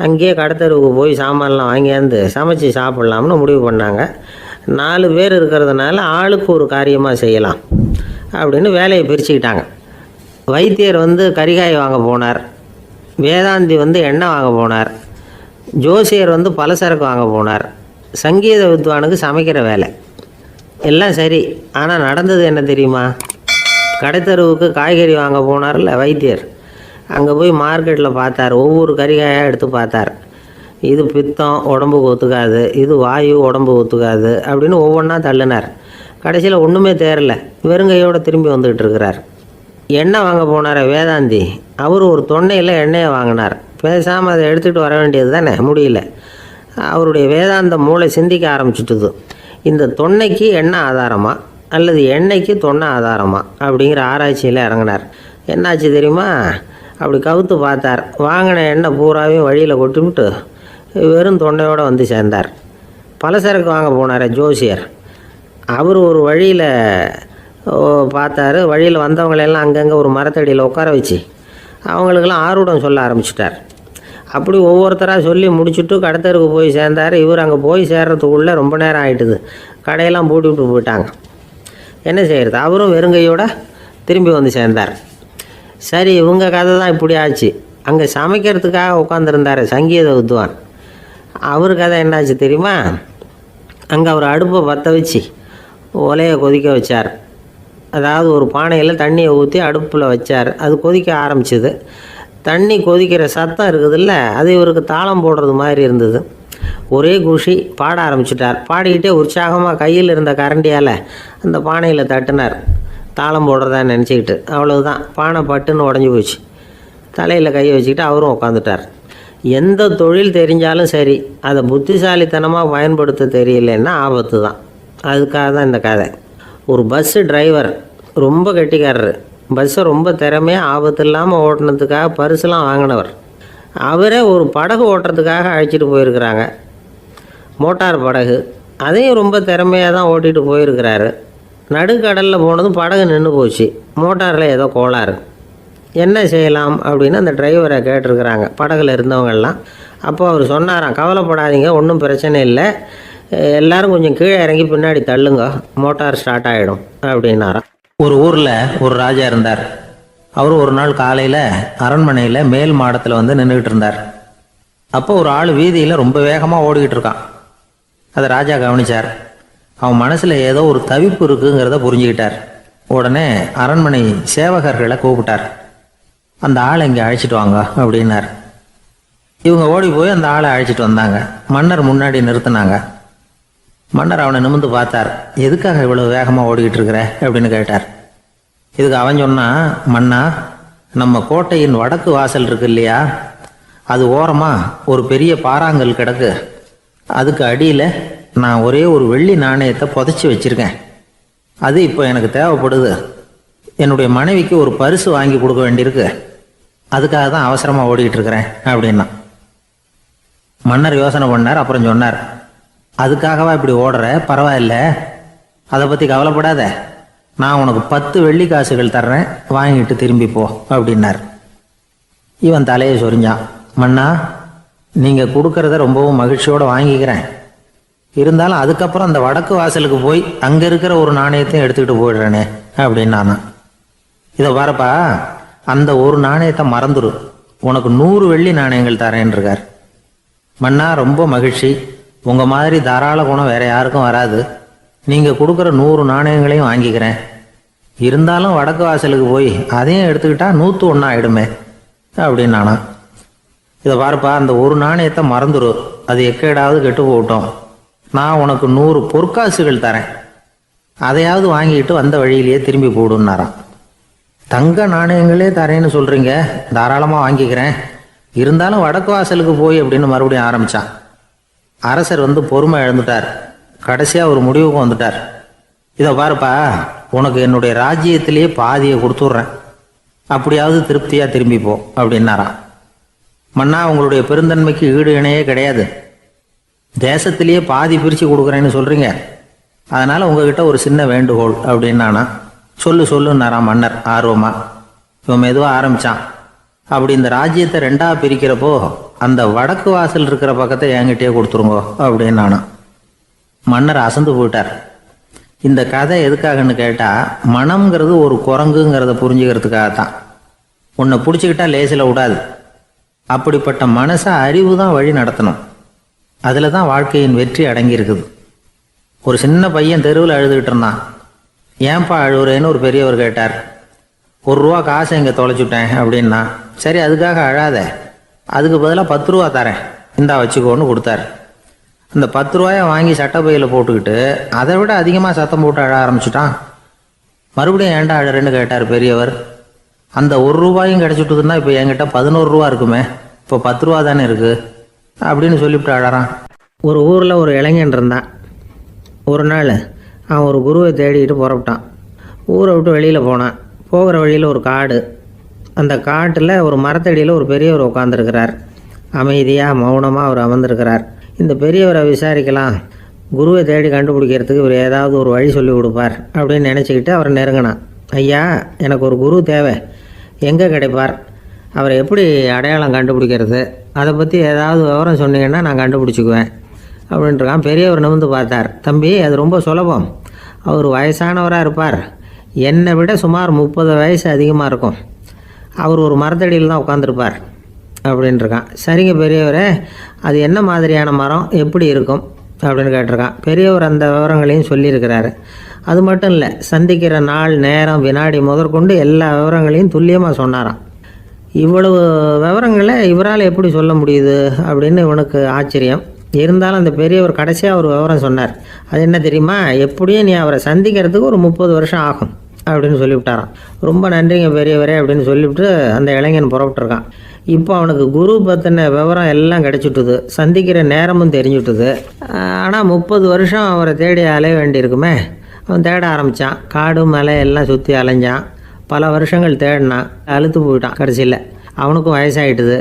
அங்கேயே கடத்தெருவுக்கு போய் சாமான்லாம் வாங்கியாந்து சமைச்சு சாப்பிட்லாம்னு முடிவு பண்ணாங்க. 4 பேர் இருக்கிறதுனால ஆளுக்கு ஒரு காரியமாக செய்யலாம் அப்படின்னு வேலையை பிரிச்சுக்கிட்டாங்க. வைத்தியர் கறிகாய் வாங்க போனார், வேதாந்தி எண்ணெய் வாங்க போனார், ஜோசியர் பலசரக்கு வாங்க போனார், சங்கீத வித்வானுக்கு சமைக்கிற வேலை. எல்லாம் சரி. ஆனால் நடந்தது என்ன தெரியுமா? கடைத்தெருவுக்கு காய்கறி வாங்க போனார்ல வைத்தியர், அங்கே போய் மார்க்கெட்டில் பார்த்தார். ஒவ்வொரு கறிகாயாக எடுத்து பார்த்தார். இது பித்தம், உடம்புக்கு ஒத்துக்காது, இது வாயு, உடம்பு ஒத்துக்காது அப்படின்னு ஒவ்வொன்றா தள்ளினார். கடைசியில் ஒன்றுமே தேரல, வெறுங்கையோடு திரும்பி வந்துக்கிட்டு இருக்கிறார். எண்ணெய் வாங்க போனார் வேதாந்தி, அவர் ஒரு தொன்னையில் எண்ணெயை வாங்கினார். பேசாமல் அதை எடுத்துகிட்டு வர வேண்டியது தானே, முடியல. அவருடைய வேதாந்த மூளை சிந்திக்க ஆரம்பிச்சுட்டுது. இந்த தொன்னைக்கு எண்ணெய் ஆதாரமா அல்லது எண்ணெய்க்கு தொன்னை ஆதாரமா அப்படிங்கிற ஆராய்ச்சியில் இறங்கினார். என்னாச்சு தெரியுமா? அப்படி கவுத்து பார்த்தார். வாங்கின எண்ணெய் பூராவையும் வழியில் கொட்டிவிட்டு வெறும் தொண்டையோடு சேர்ந்தார். பலசரக்கு வாங்க போனார் ஜோசியர். அவர் ஒரு வழியில் பார்த்தாரு. வழியில் வந்தவங்களெல்லாம் அங்கங்கே ஒரு மரத்தடியில் உட்கார வச்சு அவங்களுக்கெல்லாம் ஆர்வம் சொல்ல ஆரம்பிச்சிட்டார். அப்படி ஒவ்வொருத்தராக சொல்லி முடிச்சுட்டு கடத்தருக்கு போய் சேர்ந்தார். இவர் அங்கே போய் சேர்றதுக்குள்ளே ரொம்ப நேரம் ஆகிட்டுது. கடையெல்லாம் பூட்டி விட்டு போயிட்டாங்க. என்ன செய்கிறது? அவரும் வெறுங்கையோடு திரும்பி சேர்ந்தார். சரி, இவங்க கதை தான் இப்படி ஆச்சு. அங்கே சமைக்கிறதுக்காக உட்காந்துருந்தார் சங்கீத வித்வான். அவர் கதை என்னாச்சு தெரியுமா? அங்கே அவர் அடுப்பை பற்ற வச்சு ஒலையை கொதிக்க வச்சார். அதாவது ஒரு பானையில் தண்ணியை ஊற்றி அடுப்பில் வச்சார். அது கொதிக்க ஆரம்பிச்சிது. தண்ணி கொதிக்கிற சத்தம் இருக்குதுல்ல, அது இவருக்கு தாளம் போடுறது மாதிரி இருந்தது. ஒரே குஷி, பாட ஆரம்பிச்சிட்டார். பாடிக்கிட்டே உற்சாகமாக கையில் இருந்த கரண்டியால் அந்த பானையில் தட்டினார், தாளம் போடுறதா நினச்சிக்கிட்டு. அவ்வளவுதான், பானை பட்டுன்னு உடஞ்சி போச்சு. தலையில் கையை வச்சுக்கிட்டு அவரும் உட்காந்துட்டார். எந்த தொழில் தெரிஞ்சாலும் சரி அதை புத்திசாலித்தனமாக பயன்படுத்த தெரியலன்னா ஆபத்து தான். அதுக்காக தான் இந்த கதை. ஒரு பஸ்ஸு டிரைவர் ரொம்ப கெட்டிக்காரர். பஸ்ஸை ரொம்ப திறமையாக ஆபத்து இல்லாமல் ஓட்டினதுக்காக பரிசுலாம் வாங்கினவர். அவரே ஒரு படகு ஓட்டுறதுக்காக அழைச்சிட்டு போயிருக்கிறாங்க, மோட்டார் படகு. அதையும் ரொம்ப திறமையாக தான் ஓட்டிகிட்டு போயிருக்கிறாரு. நடுக்கடலில் போனதும் படகு நின்று போச்சு. மோட்டாரில் ஏதோ கோளாறு. என்ன செய்யலாம் அப்படின்னு அந்த டிரைவரை கேட்டிருக்கிறாங்க படகுல இருந்தவங்கெல்லாம். அப்போ அவர் சொன்னாராம், கவலைப்படாதீங்க, ஒன்றும் பிரச்சனை இல்லை, எல்லோரும் கொஞ்சம் கீழே இறங்கி பின்னாடி தள்ளுங்க, மோட்டார் ஸ்டார்ட் ஆகிடும் அப்படின்னாராம். ஒரு ஊரில் ஒரு ராஜா இருந்தார். அவர் ஒரு நாள் காலையில் அரண்மனையில் மேல் மாடத்தில் வந்து நின்றுக்கிட்டு இருந்தார். அப்போ ஒரு ஆள் வீதியில் ரொம்ப வேகமாக ஓடிக்கிட்டு இருக்கான். அதை ராஜா கவனித்தார். அவன் மனசில் ஏதோ ஒரு தவிப்பு இருக்குங்கிறத புரிஞ்சுக்கிட்டார். உடனே அரண்மனை சேவகர்களை கூப்பிட்டார். அந்த ஆளை இங்கே அழைச்சிட்டு வாங்க அப்படின்னார். இவங்க ஓடி போய் அந்த ஆளை அழைச்சிட்டு வந்தாங்க. மன்னர் முன்னாடி நிறுத்தினாங்க. மன்னர் அவனை நிமிர்ந்து பார்த்தார். எதுக்காக இவ்வளவு வேகமாக ஓடிக்கிட்டு இருக்கிற அப்படின்னு கேட்டார். இதுக்கு அவன் சொன்னான், மன்னா, நம்ம கோட்டையின் வடக்கு வாசல் இருக்கு இல்லையா, அது ஓரமாக ஒரு பெரிய பாறாங்கல் கிடக்கு. அதுக்கு அடியில் நான் ஒரே ஒரு வெள்ளி நாணயத்தை புதைச்சி வச்சிருக்கேன். அது இப்போ எனக்கு தேவைப்படுது. என்னுடைய மனைவிக்கு ஒரு பரிசு வாங்கி கொடுக்க வேண்டியிருக்கு. அதுக்காக தான் அவசரமாக ஓடிக்கிட்டு இருக்கிறேன் அப்படின்னா. மன்னர் யோசனை பண்ணார். அப்புறம் சொன்னார், அதுக்காகவா இப்படி ஓடுற? பரவாயில்ல, அதை பற்றி கவலைப்படாத. நான் உனக்கு 10 வெள்ளி காசுகள் தர்றேன், வாங்கிட்டு திரும்பி போ அப்படின்னார். இவன் தலையை சொரிஞ்சான். மன்னா, நீங்கள் கொடுக்கறத ரொம்பவும் மகிழ்ச்சியோடு வாங்கிக்கிறேன். இருந்தாலும் அதுக்கப்புறம் அந்த வடக்கு வாசலுக்கு போய் அங்கே இருக்கிற ஒரு நாணயத்தையும் எடுத்துக்கிட்டு போயிடுறேனே அப்படின்னானா. இதை பாருப்பா, அந்த ஒரு நாணயத்தை மறந்துடு, உனக்கு 100 வெள்ளி நாணயங்கள் தரேன் இருக்கார். மன்னா, ரொம்ப மகிழ்ச்சி, உங்கள் மாதிரி தாராள குணம் வேற யாருக்கும் வராது. நீங்கள் கொடுக்குற 100 நாணயங்களையும் வாங்கிக்கிறேன். இருந்தாலும் வடக்கு வாசலுக்கு போய் அதையும் எடுத்துக்கிட்டா 101 ஆகிடுமே அப்படின்னானா. இதை பாருப்பா, அந்த ஒரு நாணயத்தை மறந்துடு, அது எக்கேடாவது கெட்டு போகட்டும். நான் உனக்கு 100 பொற்காசுகள் தரேன், அதையாவது வாங்கிட்டு வந்த வழியிலேயே திரும்பி போடுன்னாரான். தங்க நாணயங்களே தரேன்னு சொல்கிறீங்க, தாராளமாக வாங்கிக்கிறேன். இருந்தாலும் வடக்கு வாசலுக்கு போய் அப்படின்னு மறுபடியும் ஆரம்பித்தான். அரசர் வந்து பொறுமை இழந்துட்டார். கடைசியாக ஒரு முடிவுக்கு வந்துட்டார். இதை பாருப்பா, உனக்கு என்னுடைய ராஜ்யத்திலேயே பாதியை கொடுத்துட்றேன், அப்படியாவது திருப்தியாக திரும்பிப்போ அப்படின்னாராம். மன்னா, உங்களுடைய பெருந்தன்மைக்கு ஈடு இணையே கிடையாது. தேசத்திலேயே பாதி பிரித்து கொடுக்குறேன்னு சொல்கிறீங்க, அதனால் உங்ககிட்ட ஒரு சின்ன வேண்டுகோள் அப்படின்னானா. சொல்லுன்னாராம் மன்னர் ஆர்வமாக. இவன் மெதுவாக ஆரம்பித்தான். அப்படி இந்த ராஜ்யத்தை 2ஆக பிரிக்கிறப்போ அந்த வடக்கு வாசல் இருக்கிற பக்கத்தை என்கிட்டயே கொடுத்துருங்கோ அப்படின்னானா. மன்னர் அசந்து போயிட்டார். இந்த கதை எதுக்காகன்னு கேட்டால், மனம்ங்கிறது ஒரு குரங்குங்கிறத புரிஞ்சுக்கிறதுக்காகத்தான். உன்னை பிடிச்சிக்கிட்டா லேசில் விடாது. அப்படிப்பட்ட மனசை அறிவு தான் வழி நடத்தணும். அதில் தான் வாழ்க்கையின் வெற்றி அடங்கியிருக்குது. ஒரு சின்ன பையன் தெருவில் அழுதுகிட்டு இருந்தான். ஏன்பா அழுவுறேன்னு ஒரு பெரியவர் கேட்டார். 1 ரூபா காசை இங்கே தொலைச்சுட்டேன் அப்படின்னா. சரி, அதுக்காக அழாத, அதுக்கு பதிலாக 10 ரூபா தரேன், இந்தா வச்சுக்கோன்னு கொடுத்தாரு. அந்த 10 ரூபாயை வாங்கி சட்டப்பையில் போட்டுக்கிட்டு அதை விட அதிகமாக சத்தம் போட்டு அழ ஆரம்பிச்சுட்டான். மறுபடியும் ஏன்டா அழறேன்னு கேட்டார் பெரியவர். அந்த 1 ரூபாயும் கிடச்சிட்டுதுன்னா இப்போ என்கிட்ட 11 ரூபா இருக்குமே, இப்போ 10 ரூபா தானே இருக்குது அப்படின்னு சொல்லிவிட்டு அழறான். ஒரு ஊரில் ஒரு இளைஞன் இருந்தான். ஒரு நாள் அவன் ஒரு குருவை தேடிட்டு புறப்பட்டான். ஊரை விட்டு வெளியில் போனான். போகிற வழியில் ஒரு காடு. அந்த காட்டில் ஒரு மரத்தடியில் ஒரு பெரியவர் உட்காந்துருக்கிறார். அமைதியாக மௌனமாக அவர் அமர்ந்திருக்கிறார். இந்த பெரியவரை விசாரிக்கலாம், குருவை தேடி கண்டுபிடிக்கிறதுக்கு இவர் ஏதாவது ஒரு வழி சொல்லி கொடுப்பார் அப்படின்னு நினச்சிக்கிட்டு அவரை நெருங்கினான். ஐயா, எனக்கு ஒரு குரு தேவை, எங்கே கிடைப்பார்? அவரை எப்படி அடையாளம் கண்டுபிடிக்கிறது? அதை பற்றி ஏதாவது விவரம் சொன்னீங்கன்னா நான் கண்டுபிடிச்சிக்குவேன் அப்படின்ட்டுருக்கான். பெரியவர் நிமிர்ந்து பார்த்தார். தம்பி, அது ரொம்ப சுலபம். அவர் வயசானவராக இருப்பார், என்னை விட சுமார் 30 வயசு அதிகமாக இருக்கும். அவர் ஒரு மரத்தடியில் தான் உட்காந்துருப்பார் அப்படின்ட்டுருக்கான். சரிங்க பெரியவரே, அது என்ன மாதிரியான மரம், எப்படி இருக்கும் அப்படின்னு கேட்டிருக்கான். பெரியவர் அந்த விவரங்களையும் சொல்லியிருக்கிறாரு. அது மட்டும் இல்லை, சந்திக்கிற நாள், நேரம், வினாடி முதற்கொண்டு எல்லா விவரங்களையும் துல்லியமாக சொன்னாராம். இவ்வளவு விவரங்களை இவரால் எப்படி சொல்ல முடியுது அப்படின்னு இவனுக்கு ஆச்சரியம். இருந்தாலும் அந்த பெரியவர் கடைசியாக ஒரு விவரம் சொன்னார். அது என்ன தெரியுமா? எப்படியும் நீ அவரை சந்திக்கிறதுக்கு ஒரு 30 வருஷம் ஆகும் அப்படின்னு சொல்லிவிட்டாராம். ரொம்ப நன்றிங்க பெரியவரே அப்படின்னு சொல்லிவிட்டு அந்த இளைஞன் புறப்பட்டுருக்கான். இப்போ அவனுக்கு குரு பற்றின விவரம் எல்லாம் கிடச்சிட்டுது, சந்திக்கிற நேரமும் தெரிஞ்சுட்டுது. ஆனால் 30 வருஷம் அவரை தேடி அலைய வேண்டியிருக்குமே. அவன் தேட ஆரம்பித்தான். காடு மலை எல்லாம் சுற்றி அலைஞ்சான். பல வருஷங்கள் தேடினான். அழுத்து போயிட்டான். கடைசியில் அவனுக்கும் வயசாகிட்டுது.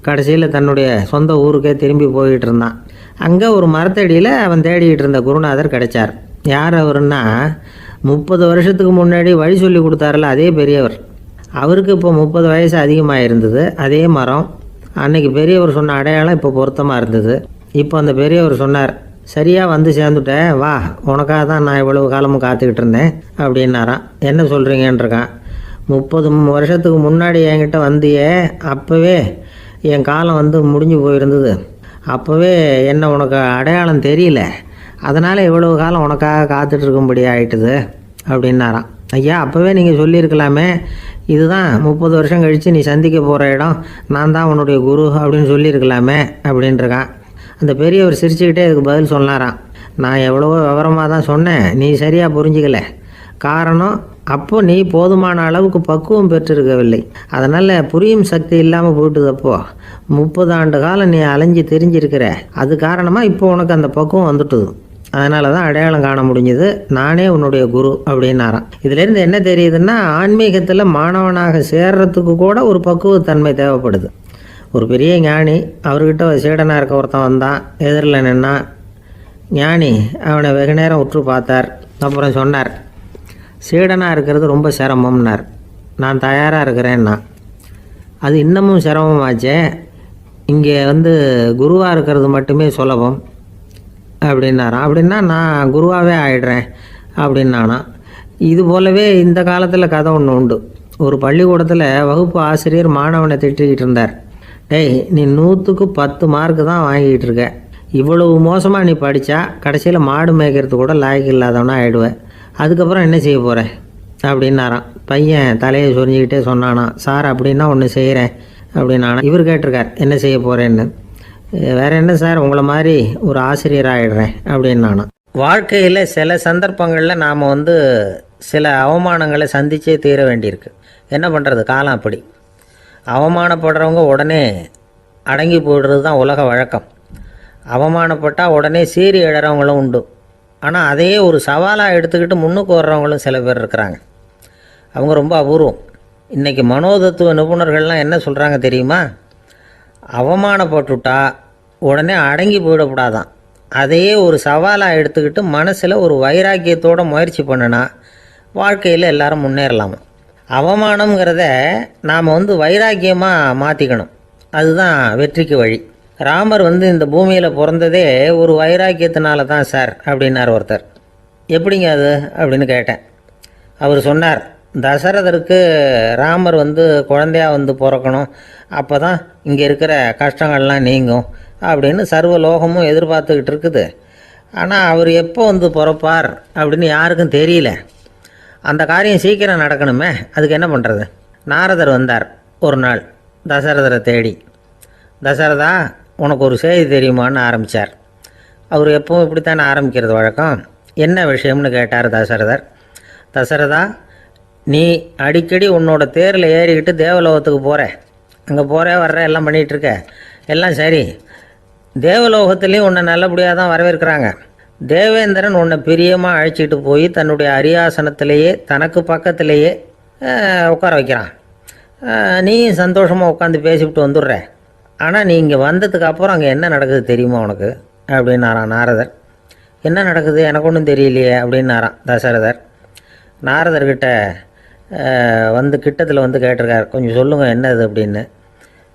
கடைசியில் தன்னுடைய சொந்த ஊருக்கே திரும்பி போய்கிட்டு இருந்தான். அங்கே ஒரு மரத்தடியில் அவன் தேடிக்கிட்டு இருந்த குருநாதர் கிடைச்சார். யார் அவருன்னா, 30 வருஷத்துக்கு முன்னாடி வழி சொல்லி கொடுத்தாருல அதே பெரியவர். அவருக்கு இப்போ 30 வயசு அதிகமாக இருந்தது. அதே மரம். அன்னைக்கு பெரியவர் சொன்ன அடையாளம் இப்போ பொருத்தமாக இருந்தது. இப்போ அந்த பெரியவர் சொன்னார், சரியாக வந்து சேர்ந்துட்டேன், வா, உனக்காக தான் நான் இவ்வளவு காலமும் காத்துக்கிட்டு இருந்தேன் அப்படின்னாரான். என்ன சொல்கிறீங்கன்றிருக்கான். 30 வருஷத்துக்கு முன்னாடி என்கிட்ட வந்தியே, அப்போவே என் காலம் வந்து முடிஞ்சு போயிருந்தது. அப்போவே என்ன உனக்கு அடையாளம் தெரியல, அதனால் இவ்வளவு காலம் உனக்காக காத்துட்ருக்கும்படி ஆகிட்டுது அப்படின்னாராம். ஐயா, அப்போவே நீங்கள் சொல்லியிருக்கலாமே, இதுதான் 30 வருஷம் கழித்து நீ சந்திக்க போகிற இடம், நான் தான் உன்னுடைய குரு அப்படின்னு சொல்லியிருக்கலாமே அப்படின்ட்டுருக்கான். அந்த பெரியவர் சிரிச்சுக்கிட்டே இதுக்கு பதில் சொன்னாராம், நான் எவ்வளவோ விவரமாக தான் சொன்னேன், நீ சரியாக புரிஞ்சிக்கல. காரணம், அப்போ நீ போதுமான அளவுக்கு பக்குவம் பெற்றிருக்கவில்லை. அதனால் புரியும் சக்தி இல்லாமல் போயிட்டுது. அப்போது 30 ஆண்டு காலம் நீ அலைஞ்சு தெரிஞ்சிருக்கிற, அது காரணமாக இப்போ உனக்கு அந்த பக்குவம் வந்துட்டுது. அதனால தான் அடையாளம் காண முடிஞ்சது, நானே உன்னுடைய குரு அப்படின்னாராம். இதிலேருந்து என்ன தெரியுதுன்னா, ஆன்மீகத்தில் மாணவனாக சேர்றதுக்கு கூட ஒரு பக்குவத்தன்மை தேவைப்படுது. ஒரு பெரிய ஞானி, அவர்கிட்ட சீடனாக இருக்க ஒருத்தன் வந்தான். எதிரில் நின்னான். ஞானி அவனை வெகு நேரம் உற்று பார்த்தார். அப்புறம் சொன்னார், சீடனாக இருக்கிறது ரொம்ப சிரமம்னார். நான் தயாராக இருக்கிறேன்னா. அது இன்னமும் சிரமமாச்சே, இங்கே வந்து குருவாக இருக்கிறது மட்டுமே சுலபம் அப்படின்னாராம். அப்படின்னா நான் குருவாகவே ஆயிடுறேன் அப்படின்னானா. இது போலவே இந்த காலத்தில் கதை ஒன்று உண்டு. ஒரு பள்ளிக்கூடத்தில் வகுப்பு ஆசிரியர் மாணவனை திட்டிக்கிட்டு இருந்தார். டேய், நீ 100க்கு 10 மார்க்கு தான் வாங்கிக்கிட்டு இருக்க, இவ்வளவு மோசமாக நீ படித்தா கடைசியில் மாடு மேய்க்கிறது கூட லாய்க்கு இல்லாதவனா ஆகிடுவேன், அதுக்கப்புறம் என்ன செய்ய போகிறேன் அப்படின்னாராம். பையன் தலையை சொரிஞ்சிக்கிட்டே சொன்னானா, சார் அப்படின்னா ஒன்று செய்கிறேன் அப்படின்னானா. இவர் கேட்டிருக்கார், என்ன செய்ய போகிறேன்னு. வேறு என்ன சார், உங்களை மாதிரி ஒரு ஆசிரியர் ஆகிடுறேன் அப்படின்னானா. வாழ்க்கையில் சில சந்தர்ப்பங்களில் நாம் வந்து சில அவமானங்களை சந்தித்தே தீர வேண்டியிருக்கு. என்ன பண்ணுறது, காலம் அப்படி. அவமானப்படுறவங்க உடனே அடங்கி போய்டுறது தான் உலக வழக்கம். அவமானப்பட்டால் உடனே சீறி எழுறவங்களும் உண்டு. ஆனால் அதையே ஒரு சவாலாக எடுத்துக்கிட்டு முன்னுக்கு வர்றவங்களும் சில பேர் இருக்கிறாங்க. அவங்க ரொம்ப அபூர்வம். இன்றைக்கி மனோதத்துவ நிபுணர்கள்லாம் என்ன சொல்கிறாங்க தெரியுமா, அவமானப்பட்டுட்டா உடனே அடங்கி போயிடக்கூடாதான், அதையே ஒரு சவாலாக எடுத்துக்கிட்டு மனசில் ஒரு வைராக்கியத்தோடு முயற்சி பண்ணினா வாழ்க்கையில் எல்லாரும் முன்னேறலாமா. அவமானங்கிறத நாம் வந்து வைராக்கியமாக மாற்றிக்கணும், அதுதான் வெற்றிக்கு வழி. ராமர் வந்து இந்த பூமியில் பிறந்ததே ஒரு வைராக்கியத்தினால தான் சார் அப்படின்னார் ஒருத்தர். எப்படிங்க அது அப்படின்னு கேட்டேன். அவர் சொன்னார், தசரதருக்கு ராமர் வந்து குழந்தையாக வந்து பிறக்கணும், அப்போ தான் இங்கே இருக்கிற கஷ்டங்கள்லாம் நீங்கும் அப்படின்னு சர்வ லோகமும் எதிர்பார்த்துக்கிட்டு இருக்குது. ஆனால் அவர் எப்போ வந்து பிறப்பார் அப்படின்னு யாருக்கும் தெரியல. அந்த காரியம் சீக்கிரம் நடக்கணுமே, அதுக்கு என்ன பண்ணுறது. நாரதர் வந்தார் ஒரு நாள் தசரதரை தேடி. தசரதா, உனக்கு ஒரு செய்தி தெரியுமான்னு ஆரம்பித்தார். அவர் எப்பவும் இப்படித்தானே ஆரம்பிக்கிறது வழக்கம். என்ன விஷயம்னு கேட்டார் தசரதர். தசரதா, நீ அடிக்கடி உன்னோட தேரில் ஏறிக்கிட்டு தேவலோகத்துக்கு போகிற, அங்கே போகிற வர்ற எல்லாம் பண்ணிகிட்ருக்க, எல்லாம் சரி. தேவலோகத்துலேயும் உன்னை நல்லபடியாக தான் வரவேற்கிறாங்க. தேவேந்திரன் உன்னை பிரியமாக அழைச்சிட்டு போய் தன்னுடைய அரியாசனத்திலேயே தனக்கு பக்கத்திலேயே உட்கார வைக்கிறான். நீயும் சந்தோஷமாக உட்காந்து பேசிவிட்டு வந்துடுற. ஆனால் நீ இங்கே வந்ததுக்கு அப்புறம் அங்கே என்ன நடக்குது தெரியுமா உனக்கு அப்படின்னாரான் நாரதர். என்ன நடக்குது, எனக்கு ஒன்றும் தெரியலையே அப்படின்னாரான் தசரதர். நாரதர்கிட்ட வந்து கிட்டத்தில் வந்து கேட்டிருக்கார், கொஞ்சம் சொல்லுங்கள் என்னது அப்படின்னு.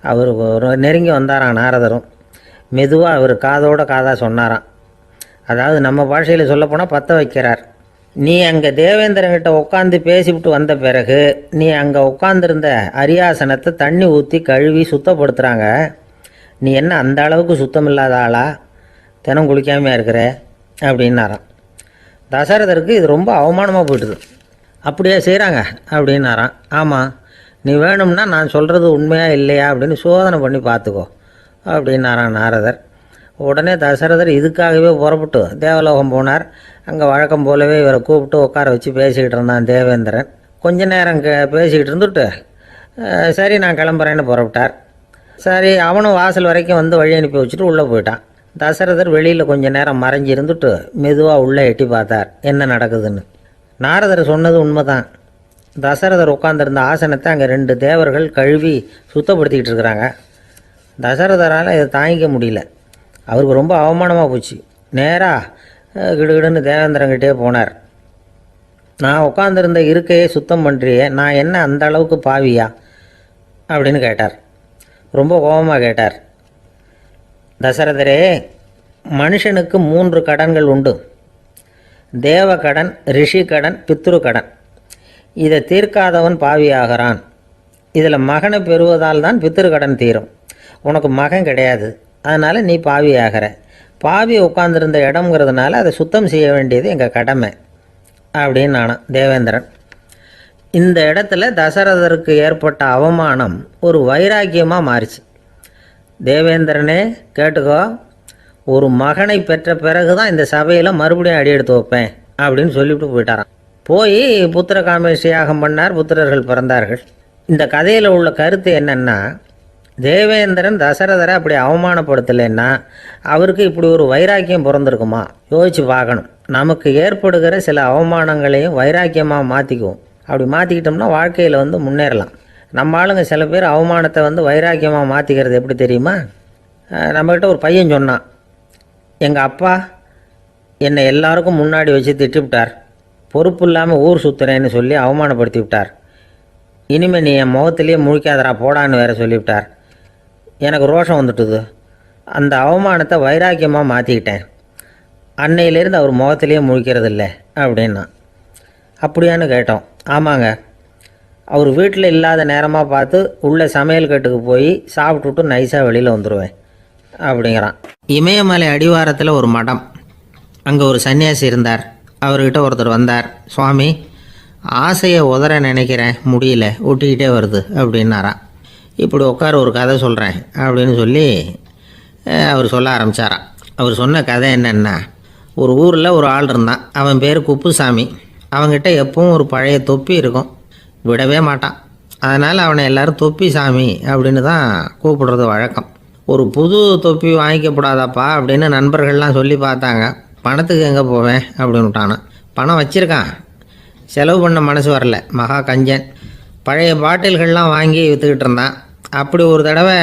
அவர் ஒரு நெருங்கி வந்தாராம் நாரதரும். மெதுவாக அவர் காதோட காதாக சொன்னாராம். அதாவது நம்ம பாஷையில் சொல்லப்போனால் பற்ற வைக்கிறார். நீ அங்கே தேவேந்திரங்கிட்ட உட்காந்து பேசிவிட்டு வந்த பிறகு நீ அங்கே உட்காந்துருந்த அரியாசனத்தை தண்ணி ஊற்றி கழுவி சுத்தப்படுத்துகிறாங்க. நீ என்ன அந்த அளவுக்கு சுத்தம் இல்லாத ஆளா, தினம் குளிக்காமையாக இருக்கிற அப்படின்னாராம். தசரதருக்கு இது ரொம்ப அவமானமாக போயிட்டுது. அப்படியே செய்கிறாங்க அப்படின்னாராம். ஆமாம், நீ வேணும்னா நான் சொல்கிறது உண்மையாக இல்லையா அப்படின்னு சோதனை பண்ணி பார்த்துக்கோ அப்படின்னாரான் நாரதர். உடனே தசரதர் இதுக்காகவே புறப்பட்டு தேவலோகம் போனார். அங்கே வழக்கம் போலவே இவரை கூப்பிட்டு உட்கார வச்சு பேசிக்கிட்டு இருந்தான் தேவேந்திரன். கொஞ்ச நேரம் பேசிக்கிட்டு இருந்துட்டு சரி நான் கிளம்புறேன்னு புறப்பட்டார். சரி, அவனும் வாசல் வரைக்கும் வந்து வழி அனுப்பி வச்சுட்டு உள்ளே போயிட்டான். தசரதர் வெளியில் கொஞ்ச நேரம் மறைஞ்சி இருந்துட்டு மெதுவாக உள்ளே எட்டி பார்த்தார் என்ன நடக்குதுன்னு. நாரதர் சொன்னது உண்மைதான். தசரதர் உட்காந்துருந்த ஆசனத்தை அங்கே 2 தேவர்கள் கழுவி சுத்தப்படுத்திக்கிட்டு இருக்கிறாங்க. தசரதரால் இதை தாங்கிக்க முடியல. அவருக்கு ரொம்ப அவமானமாக போச்சு. நேராக கிடுகிடுன்னு தேவேந்திரங்கிட்டே போனார். நான் உட்காந்துருந்த இருக்கையே சுத்தம் பண்ணுறியே, நான் என்ன அந்த அளவுக்கு பாவியா அப்படின்னு கேட்டார். ரொம்ப கோபமாக கேட்டார். தசரதரே, மனுஷனுக்கு 3 கடன்கள் உண்டு. தேவ கடன், ரிஷி கடன், பித்ரு கடன். இதை தீர்க்காதவன் பாவியாகிறான். இதில் மகனை பெறுவதால் தான் பித்ரு கடன் தீரும். உனக்கு மகன் கிடையாது, அதனால் நீ பாவியாகிற. பாவி உட்கார்ந்துருந்த இடம்ங்கிறதுனால அதை சுத்தம் செய்ய வேண்டியது எங்கள் கடமை அப்படின்னு நானாம் தேவேந்திரன். இந்த இடத்துல தசரதருக்கு ஏற்பட்ட அவமானம் ஒரு வைராக்கியமாக மாறிச்சு. தேவேந்திரனே கேட்டுக்கோ, ஒரு மகனை பெற்ற பிறகு தான் இந்த சபையில் மறுபடியும் அடி எடுத்து வைப்பேன் அப்படின்னு சொல்லிவிட்டு போயிட்டாராம். போய் புத்திர காமேஷ்டி யாகம் பண்ணார். புத்திரர்கள் பிறந்தார்கள். இந்த கதையில் உள்ள கருத்து என்னென்னா, தேவேந்திரன் தசரதரை அப்படி அவமானப்படுத்தலைன்னா அவருக்கு இப்படி ஒரு வைராக்கியம் பிறந்திருக்குமா? யோசித்து பார்க்கணும். நமக்கு ஏற்படுகிற சில அவமானங்களையும் வைராக்கியமாக மாற்றிக்குவோம். அப்படி மாற்றிக்கிட்டோம்னா வாழ்க்கையில் வந்து முன்னேறலாம். நம்ம ஆளுங்க சில பேர் அவமானத்தை வந்து வைராக்கியமாக மாற்றிக்கிறது எப்படி தெரியுமா? நம்மக்கிட்ட ஒரு பையன் சொன்னான், எங்கள் அப்பா என்னை எல்லாருக்கும் முன்னாடி வச்சு திட்டிவிட்டார், பொறுப்பு இல்லாமல் ஊர் சுற்றுறேன்னு சொல்லி அவமானப்படுத்தி விட்டார். இனிமேல் நீ என் முகத்திலேயே முழிக்காதரா போடான்னு வேறு சொல்லிவிட்டார். எனக்கு ரோஷம் வந்துட்டுது. அந்த அவமானத்தை வைராக்கியமாக மாற்றிக்கிட்டேன். அன்னையிலேருந்து அவர் முகத்திலேயே முழிக்கிறதில்ல அப்படின்னா. அப்படியான்னு கேட்டோம். ஆமாங்க, அவர் வீட்டில் இல்லாத நேரமாக பார்த்து உள்ள சமையல் கட்டுக்கு போய் சாப்பிட்டுட்டு நைஸாக வெளியில் வந்துடுவேன் அப்படிங்கிறான். இமயமலை அடிவாரத்தில் ஒரு மடம். அங்கே ஒரு சன்னியாசி இருந்தார். அவர்கிட்ட ஒருத்தர் வந்தார். சுவாமி, ஆசையை உதற நினைக்கிறேன், முடியல, ஒட்டிக்கிட்டே வருது அப்படின்னாராம். இப்படி உட்கார ஒரு கதை சொல்கிறேன் அப்படின்னு சொல்லி அவர் சொல்ல ஆரம்பித்தாராம். அவர் சொன்ன கதை என்னென்னா, ஒரு ஊரில் ஒரு ஆள் இருந்தான். அவன் பேர் குப்புசாமி. அவங்ககிட்ட எப்பவும் ஒரு பழைய தொப்பி இருக்கும், விடவே மாட்டான். அதனால் அவனை எல்லோரும் தொப்பி சாமி அப்படின்னு தான் கூப்பிடுறது வழக்கம். ஒரு புது தொப்பி வாங்கிக்கப்படாதாப்பா அப்படின்னு நண்பர்கள்லாம் சொல்லி பார்த்தாங்க. பணத்துக்கு எங்கே போவேன் அப்படின்னு விட்டானா. பணம் வச்சுருக்கான், செலவு பண்ண மனசு வரல. மகா கஞ்சன். பழைய பாட்டில்கள்லாம் வாங்கி விற்றுக்கிட்டு இருந்தான். அப்படி ஒரு தடவை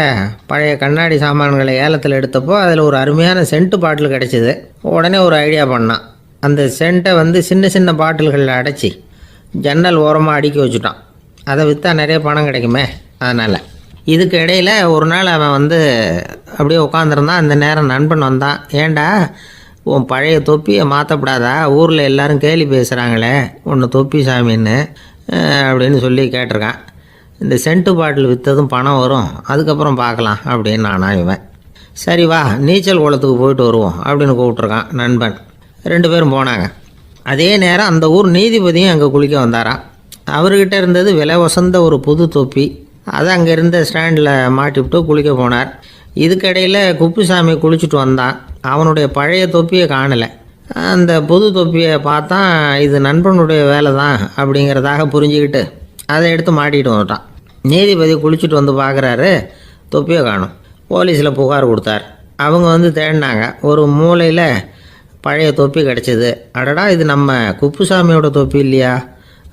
பழைய கண்ணாடி சாமான்களை ஏலத்தில் எடுத்தப்போ அதில் ஒரு அருமையான சென்ட்டு பாட்டில் கிடச்சிது. உடனே ஒரு ஐடியா பண்ணான். அந்த சென்ட்டை வந்து சின்ன சின்ன பாட்டில்களில் அடைச்சி ஜன்னல் ஓரமாக அடுக்கி வச்சுட்டான். அதை விற்றா நிறைய பணம் கிடைக்குமே, அதனால். இதுக்கு இடையில் ஒரு நாள் அவன் வந்து அப்படியே உட்காந்துருந்தான். அந்த நேரம் நண்பன் வந்தான். ஏண்டா, உன் பழைய தொப்பியை மாற்றப்படாதா? ஊரில் எல்லோரும் கேலி பேசுகிறாங்களே ஒன்று தொப்பி சாமின்னு அப்படின்னு சொல்லி கேட்டிருக்கான். இந்த சென்ட்டு பாட்டில் விற்றதும் பணம் வரும், அதுக்கப்புறம் பார்க்கலாம் அப்படின்னு நானா இவன். சரி வா, நீச்சல் குளத்துக்கு போயிட்டு வருவோம் அப்படின்னு கூப்பிட்ருக்கான் நண்பன். 2 பேரும் போனாங்க. அதே நேரம் அந்த ஊர் நீதிபதியும் அங்கே குளிக்க வந்தாராம். அவர்கிட்ட இருந்தது விலை வசந்த ஒரு புது தொப்பி. அதை அங்கே இருந்த ஸ்டாண்டில் மாட்டிவிட்டு குளிக்க போனார். இதுக்கிடையில் குப்புசாமி குளிச்சுட்டு வந்தான். அவனுடைய பழைய தொப்பியை காணலை. அந்த புது தொப்பியை பார்த்தா இது நண்பனுடைய வேலை தான் அப்படிங்கிறதாக புரிஞ்சுக்கிட்டு அதை எடுத்து மாட்டிகிட்டு வந்துட்டான். நீதிபதி குளிச்சுட்டு வந்து பார்க்குறாரு, தொப்பியை காணும். போலீஸில் புகார் கொடுத்தார். அவங்க வந்து தேடினாங்க. ஒரு மூலையில் பழைய தொப்பி கிடச்சிது. அடடா, இது நம்ம குப்புசாமியோட தொப்பி இல்லையா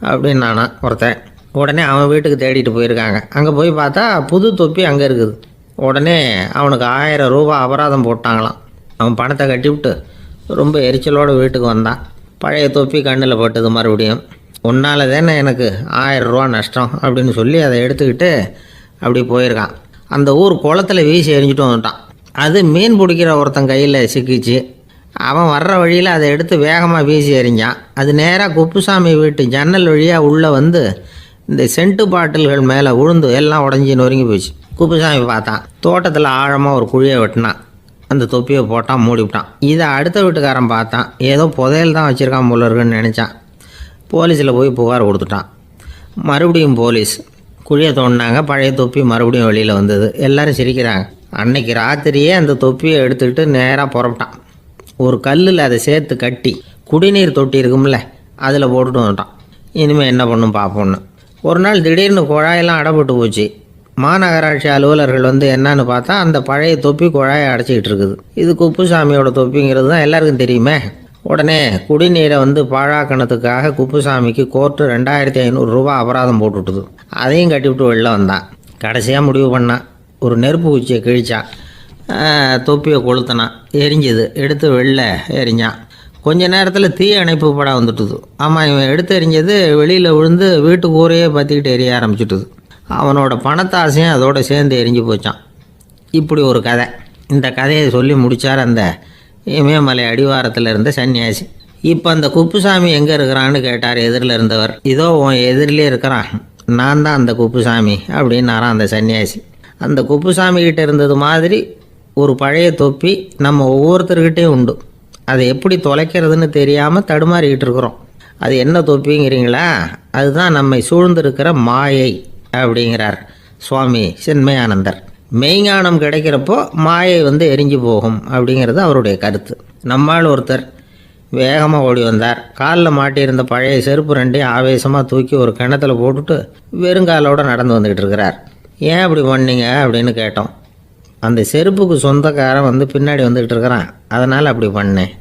அப்படின்னு நானா ஒருத்தன். உடனே அவன் வீட்டுக்கு தேடிட்டு போயிருக்காங்க. அங்கே போய் பார்த்தா புது தொப்பி அங்கே இருக்குது. உடனே அவனுக்கு 1000 ரூபா அபராதம் போட்டாங்களாம். அவன் பணத்தை கட்டிவிட்டு ரொம்ப எரிச்சலோடு வீட்டுக்கு வந்தான். பழைய தொப்பி கண்ணில் பட்டது. மறுபடியும் உன்னால் தானே எனக்கு 1000 ரூபா நஷ்டம் அப்படின்னு சொல்லி அதை எடுத்துக்கிட்டு அப்படி போயிருக்கான். அந்த ஊர் குளத்தில் வீசி எரிஞ்சிட்டு வந்துட்டான். அது மீன் பிடிக்கிற ஒருத்தன் கையில் சிக்கிச்சு. அவன் வர்ற வழியில் அதை எடுத்து வேகமாக வீசி எறிஞ்சான். அது நேராக குப்புசாமி வீட்டு ஜன்னல் வழியாக உள்ளே வந்து இந்த சென்ட்டு பாட்டில்கள் மேலே விழுந்து எல்லாம் உடஞ்சி நொறுங்கி போச்சு. குப்புசாமி பார்த்தான். தோட்டத்தில் ஆழமாக ஒரு குழியை வெட்டினான். அந்த தொப்பியை போட்டான், மூடிவிட்டான். இதை அடுத்த வீட்டுக்காரன் பார்த்தான். ஏதோ புதையல் தான் வச்சுருக்கான் போல இருக்குன்னு நினச்சான். போலீஸில் போய் புகார் கொடுத்துட்டான். மறுபடியும் போலீஸ் குழியை தோண்டினாங்க. பழைய தொப்பி மறுபடியும் வெளியில் வந்தது. எல்லோரும் சிரிக்கிறாங்க. அன்னைக்கு ராத்திரியே அந்த தொப்பியை எடுத்துக்கிட்டு நேராக புறப்பட்டான். ஒரு கல்லில் அதை சேர்த்து கட்டி குடிநீர் தொட்டி இருக்கும்ல, அதில் போட்டுட்டு வந்துட்டான். இனிமேல் என்ன பண்ணும் பார்ப்போன்னு. ஒரு நாள் திடீர்னு குழாயெல்லாம் அடைப்பட்டு போச்சு. மாநகராட்சி அலுவலர்கள் வந்து என்னன்னு பார்த்தா அந்த பழைய தொப்பி குழாயை அடைச்சிக்கிட்டு இருக்குது. இது குப்புசாமியோட தொப்பிங்கிறது தான் எல்லாருக்கும் தெரியுமே. உடனே குடிநீரை வந்து பாழாக்கணத்துக்காக குப்புசாமிக்கு கோர்ட்டு 2500 ரூபா அபராதம் போட்டுவிட்டுது. அதையும் கட்டிவிட்டு வெளில வந்தான். கடைசியாக முடிவு பண்ணான். ஒரு நெருப்பு குச்சியை கிழிச்சான், தொப்பியை கொளுத்தினான், எரிஞ்சுது. எடுத்து வெளில எரிஞ்சான். கொஞ்ச நேரத்தில் தீ அணைப்பு படம் வந்துட்டுது. ஆமாம், இவன் எடுத்து எரிஞ்சது வெளியில் விழுந்து வீட்டு கூரையே பற்றிக்கிட்டு எரிய ஆரம்பிச்சுட்டுது. அவனோட பணத்தாசையும் அதோடு சேர்ந்து எரிஞ்சு போச்சான். இப்படி ஒரு கதை. இந்த கதையை சொல்லி முடித்தார் அந்த இமயமலை அடிவாரத்தில் இருந்த சன்னியாசி. இப்போ அந்த குப்புசாமி எங்கே இருக்கிறான்னு கேட்டார் எதிரில் இருந்தவர். இதோ உன் எதிரிலே இருக்கிறான், நான் தான் அந்த குப்புசாமி அப்படின்னாரான் அந்த சன்னியாசி. அந்த குப்புசாமிகிட்ட இருந்தது மாதிரி ஒரு பழைய தொப்பி நம்ம ஒவ்வொருத்தர்கிட்டையும் உண்டு. அதை எப்படி தொலைக்கிறதுன்னு தெரியாமல் தடுமாறிக்கிட்டு இருக்கிறோம். அது என்ன தொப்பிங்கிறீங்களா? அதுதான் நம்மை சூழ்ந்திருக்கிற மாயை அப்படிங்கிறார் சுவாமி சின்மயானந்தர். மெய்ஞானம் கிடைக்கிறப்போ மாயை வந்து எரிஞ்சு போகும் அப்படிங்கிறது அவருடைய கருத்து. நம்மால் ஒருத்தர் வேகமாக ஓடி வந்தார். காலில் மாட்டியிருந்த பழைய செருப்பு ரெண்டையும் ஆவேசமாக தூக்கி ஒரு கிணத்துல போட்டுட்டு வெறுங்காலோடு நடந்து வந்துக்கிட்டு இருக்கிறார். ஏன் அப்படி பண்ணீங்க அப்படின்னு கேட்டோம். அந்த செருப்புக்கு சொந்தக்காரன் வந்து பின்னாடி வந்துக்கிட்டு இருக்கிறான், அதனால் அப்படி பண்ணேன்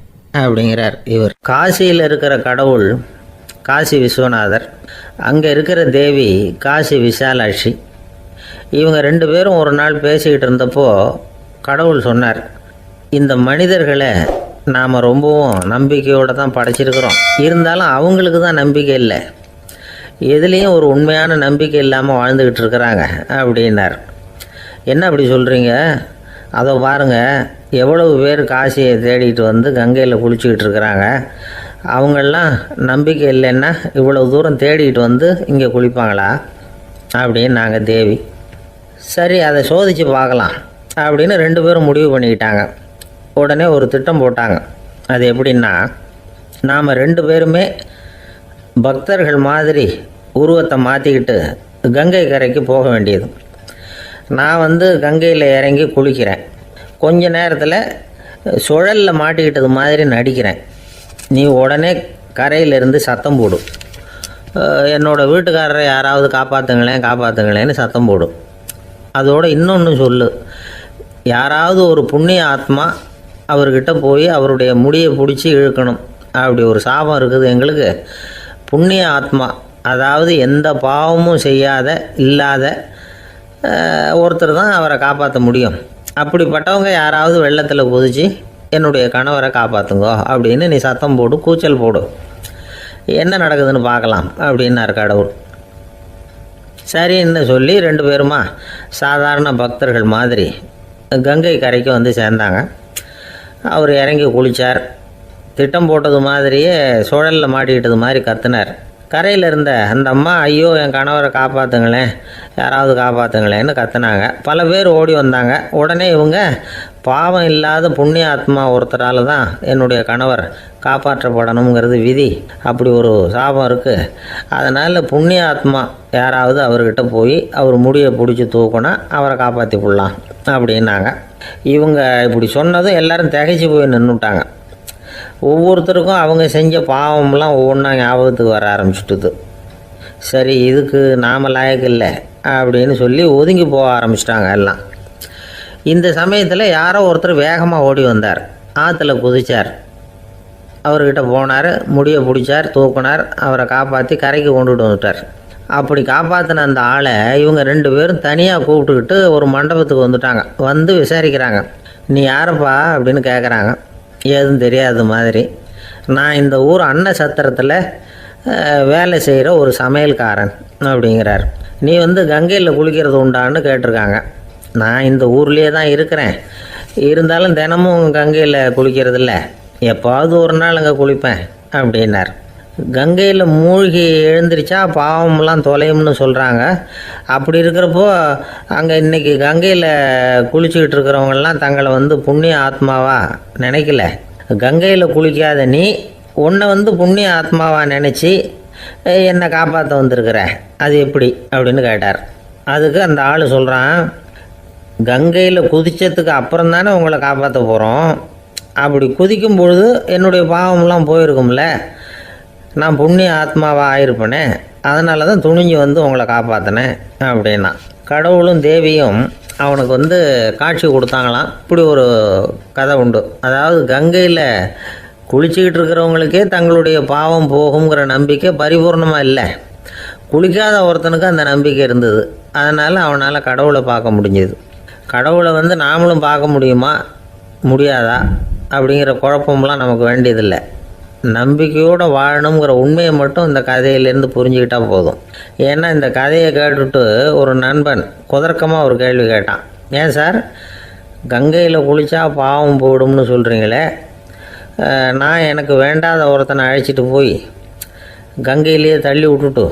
அப்படிங்கிறார் இவர். காசியில் இருக்கிற கடவுள் காசி விஸ்வநாதர், அங்கே இருக்கிற தேவி காசி விசாலாட்சி. இவங்க 2 பேரும் ஒரு நாள் பேசிக்கிட்டு இருந்தப்போ கடவுள் சொன்னார், இந்த மனிதர்களை நாம் ரொம்பவும் நம்பிக்கையோடு தான் படைச்சிருக்கிறோம். இருந்தாலும் அவங்களுக்கு தான் நம்பிக்கை இல்லை, எதுலேயும் ஒரு உண்மையான நம்பிக்கை இல்லாமல் வாழ்ந்துக்கிட்டு இருக்கிறாங்க அப்படின்னார். என்ன அப்படி சொல்கிறீங்க? அதை பாருங்கள், எவ்வளவு பேர் காசியை தேடிட்டு வந்து கங்கையில் குளிச்சுக்கிட்டு இருக்கிறாங்க. அவங்களெலாம் நம்பிக்கை இல்லைன்னா இவ்வளவு தூரம் தேடிட்டு வந்து இங்கே குளிப்பாங்களா அப்படின்னு நாங்கள் தேவி. சரி, அதை சோதித்து பார்க்கலாம் அப்படின்னு 2 பேரும் முடிவு பண்ணிக்கிட்டாங்க. உடனே ஒரு திட்டம் போட்டாங்க. அது எப்படின்னா, நாம் 2 பேருமே பக்தர்கள் மாதிரி உருவத்தை மாற்றிக்கிட்டு கங்கை கரைக்கு போக வேண்டியது. நான் வந்து கங்கையில் இறங்கி குளிக்கிறேன். கொஞ்ச நேரத்தில் சுழலில் மாட்டிக்கிட்டது மாதிரி நடிக்கிறேன். நீ உடனே கரையிலேருந்து சத்தம் போடும், என்னோடய வீட்டுக்காரரை யாராவது காப்பாற்றுங்களேன்னு சத்தம் போடும். அதோடு இன்னொன்று சொல்லு, யாராவது ஒரு புண்ணிய ஆத்மா அவர்கிட்ட போய் அவருடைய முடியை பிடிச்சி இழுக்கணும். அப்படி ஒரு சாபம் இருக்குது எங்களுக்கு. புண்ணிய ஆத்மா, அதாவது எந்த பாவமும் செய்யாத இல்லாத ஒருத்தர் தான் அவரை காப்பாற்ற முடியும். அப்படிப்பட்டவங்க யாராவது வெள்ளத்தில் குதித்து என்னுடைய கணவரை காப்பாற்றுங்கோ அப்படின்னு நீ சத்தம் போடு, கூச்சல் போடு, என்ன நடக்குதுன்னு பார்க்கலாம் அப்படின்னார் கடவுள். சரின்னு சொல்லி 2 பேருமா சாதாரண பக்தர்கள் மாதிரி கங்கை கரைக்கு வந்து சேர்ந்தாங்க. அவர் இறங்கி குளித்தார். திட்டம் போட்டது மாதிரியே சுழலில் மாட்டிக்கிட்டது மாதிரி கத்துனார். கரையில் இருந்த அந்த அம்மா, ஐயோ என் கணவரை காப்பாற்றுங்களேன், யாராவது காப்பாற்றுங்களேன்னு கத்துனாங்க. பல பேர் ஓடி வந்தாங்க. உடனே இவங்க, பாவம் இல்லாத புண்ணிய ஆத்மா ஒருத்தரால் தான் என்னுடைய கணவர் காப்பாற்றப்படணுங்கிறது விதி, அப்படி ஒரு சாபம் இருக்குது, அதனால் புண்ணிய ஆத்மா யாராவது அவர்கிட்ட போய் அவர் முடியை பிடிச்சி தூக்கினா அவரை காப்பாற்றி விடலாம் அப்படின்னாங்க. இவங்க இப்படி சொன்னதும் எல்லோரும் திகைச்சு போய் நின்றுட்டாங்க. ஒவ்வொருத்தருக்கும் அவங்க செஞ்ச பாவம்லாம் ஒவ்வொன்றா ஞாபகத்துக்கு வர ஆரம்பிச்சுட்டுது. சரி, இதுக்கு நாம் லாயக்கு இல்லை அப்படின்னு சொல்லி ஒதுங்கி போக ஆரம்பிச்சிட்டாங்க எல்லாம். இந்த சமயத்தில் யாரோ ஒருத்தர் வேகமாக ஓடி வந்தார். ஆற்றுல குதித்தார். அவர்கிட்ட போனார், முடியை பிடிச்சார், தூக்கினார், அவரை காப்பாற்றி கரைக்கு கொண்டுட்டு வந்துட்டார். அப்படி காப்பாற்றின அந்த ஆளை இவங்க 2 பேரும் தனியாக கூப்பிட்டுக்கிட்டு ஒரு மண்டபத்துக்கு வந்துட்டாங்க. வந்து விசாரிக்கிறாங்க. நீ யாரப்பா அப்படின்னு கேட்குறாங்க. ஏதும் தெரியாத மாதிரி. நான் இந்த ஊர் அன்ன சத்திரத்தில் வேலை செய்கிற ஒரு சமையல்காரன் அப்படிங்கிறார். நீ வந்து கங்கையில் குளிக்கிறது உண்டான்னு கேட்டிருக்காங்க. நான் இந்த ஊர்லேயே தான் இருக்கிறேன், இருந்தாலும் தினமும் கங்கையில் குளிக்கிறது இல்லை, எப்பாவது ஒரு நாள் அங்கே குளிப்பேன் அப்படின்னார். கங்கையில் மூழ்கி எழுந்திரிச்சா பாவம்லாம் தொலையும்னு சொல்கிறாங்க. அப்படி இருக்கிறப்போ அங்கே இன்றைக்கி கங்கையில் குளிச்சுக்கிட்டு இருக்கிறவங்கெல்லாம் தங்களை வந்து புண்ணிய ஆத்மாவாக நினைக்கல. கங்கையில் குளிக்காத நீ உன்னை வந்து புண்ணிய ஆத்மாவாக நினச்சி என்னை காப்பாற்ற வந்திருக்கிற, அது எப்படி அப்படின்னு கேட்டார். அதுக்கு அந்த ஆள் சொல்கிறான், கங்கையில் குதித்ததுக்கு அப்புறம் தானே உங்களை காப்பாற்ற போகிறோம். அப்படி குதிக்கும் பொழுது என்னுடைய பாவம்லாம் போயிருக்கும்ல, நான் புண்ணிய ஆத்மாவாக ஆயிருப்பேனே, அதனால தான் துணிஞ்சு வந்து உங்களை காப்பாற்றினேன் அப்படின்னா. கடவுளும் தேவியும் அவனுக்கு வந்து காட்சி கொடுத்தாங்களாம். இப்படி ஒரு கதை உண்டு. அதாவது கங்கையில் குளிச்சுக்கிட்டு இருக்கிறவங்களுக்கே தங்களுடைய பாவம் போகுங்கிற நம்பிக்கை பரிபூர்ணமாக இல்லை. குளிக்காத ஒருத்தனுக்கு அந்த நம்பிக்கை இருந்தது. அதனால் அவனால் கடவுளை பார்க்க முடிஞ்சது. கடவுளை வந்து நாமளும் பார்க்க முடியுமா முடியாதா அப்படிங்கிற குழப்பம்லாம் நமக்கு வேண்டியதில்லை. நம்பிக்கையோடு வாழணுங்கிற உண்மையை மட்டும் இந்த கதையிலேருந்து புரிஞ்சுக்கிட்டால் போதும். ஏன்னா இந்த கதையை கேட்டுட்டு ஒரு நண்பன் குதர்க்கமாக ஒரு கேள்வி கேட்டான். ஏன் சார் கங்கையில் குளித்தா பாவம் போயிடும்னு சொல்கிறீங்களே, நான் எனக்கு வேண்டாத ஒருத்தனை அழைச்சிட்டு போய் கங்கையிலேயே தள்ளி விட்டுட்டு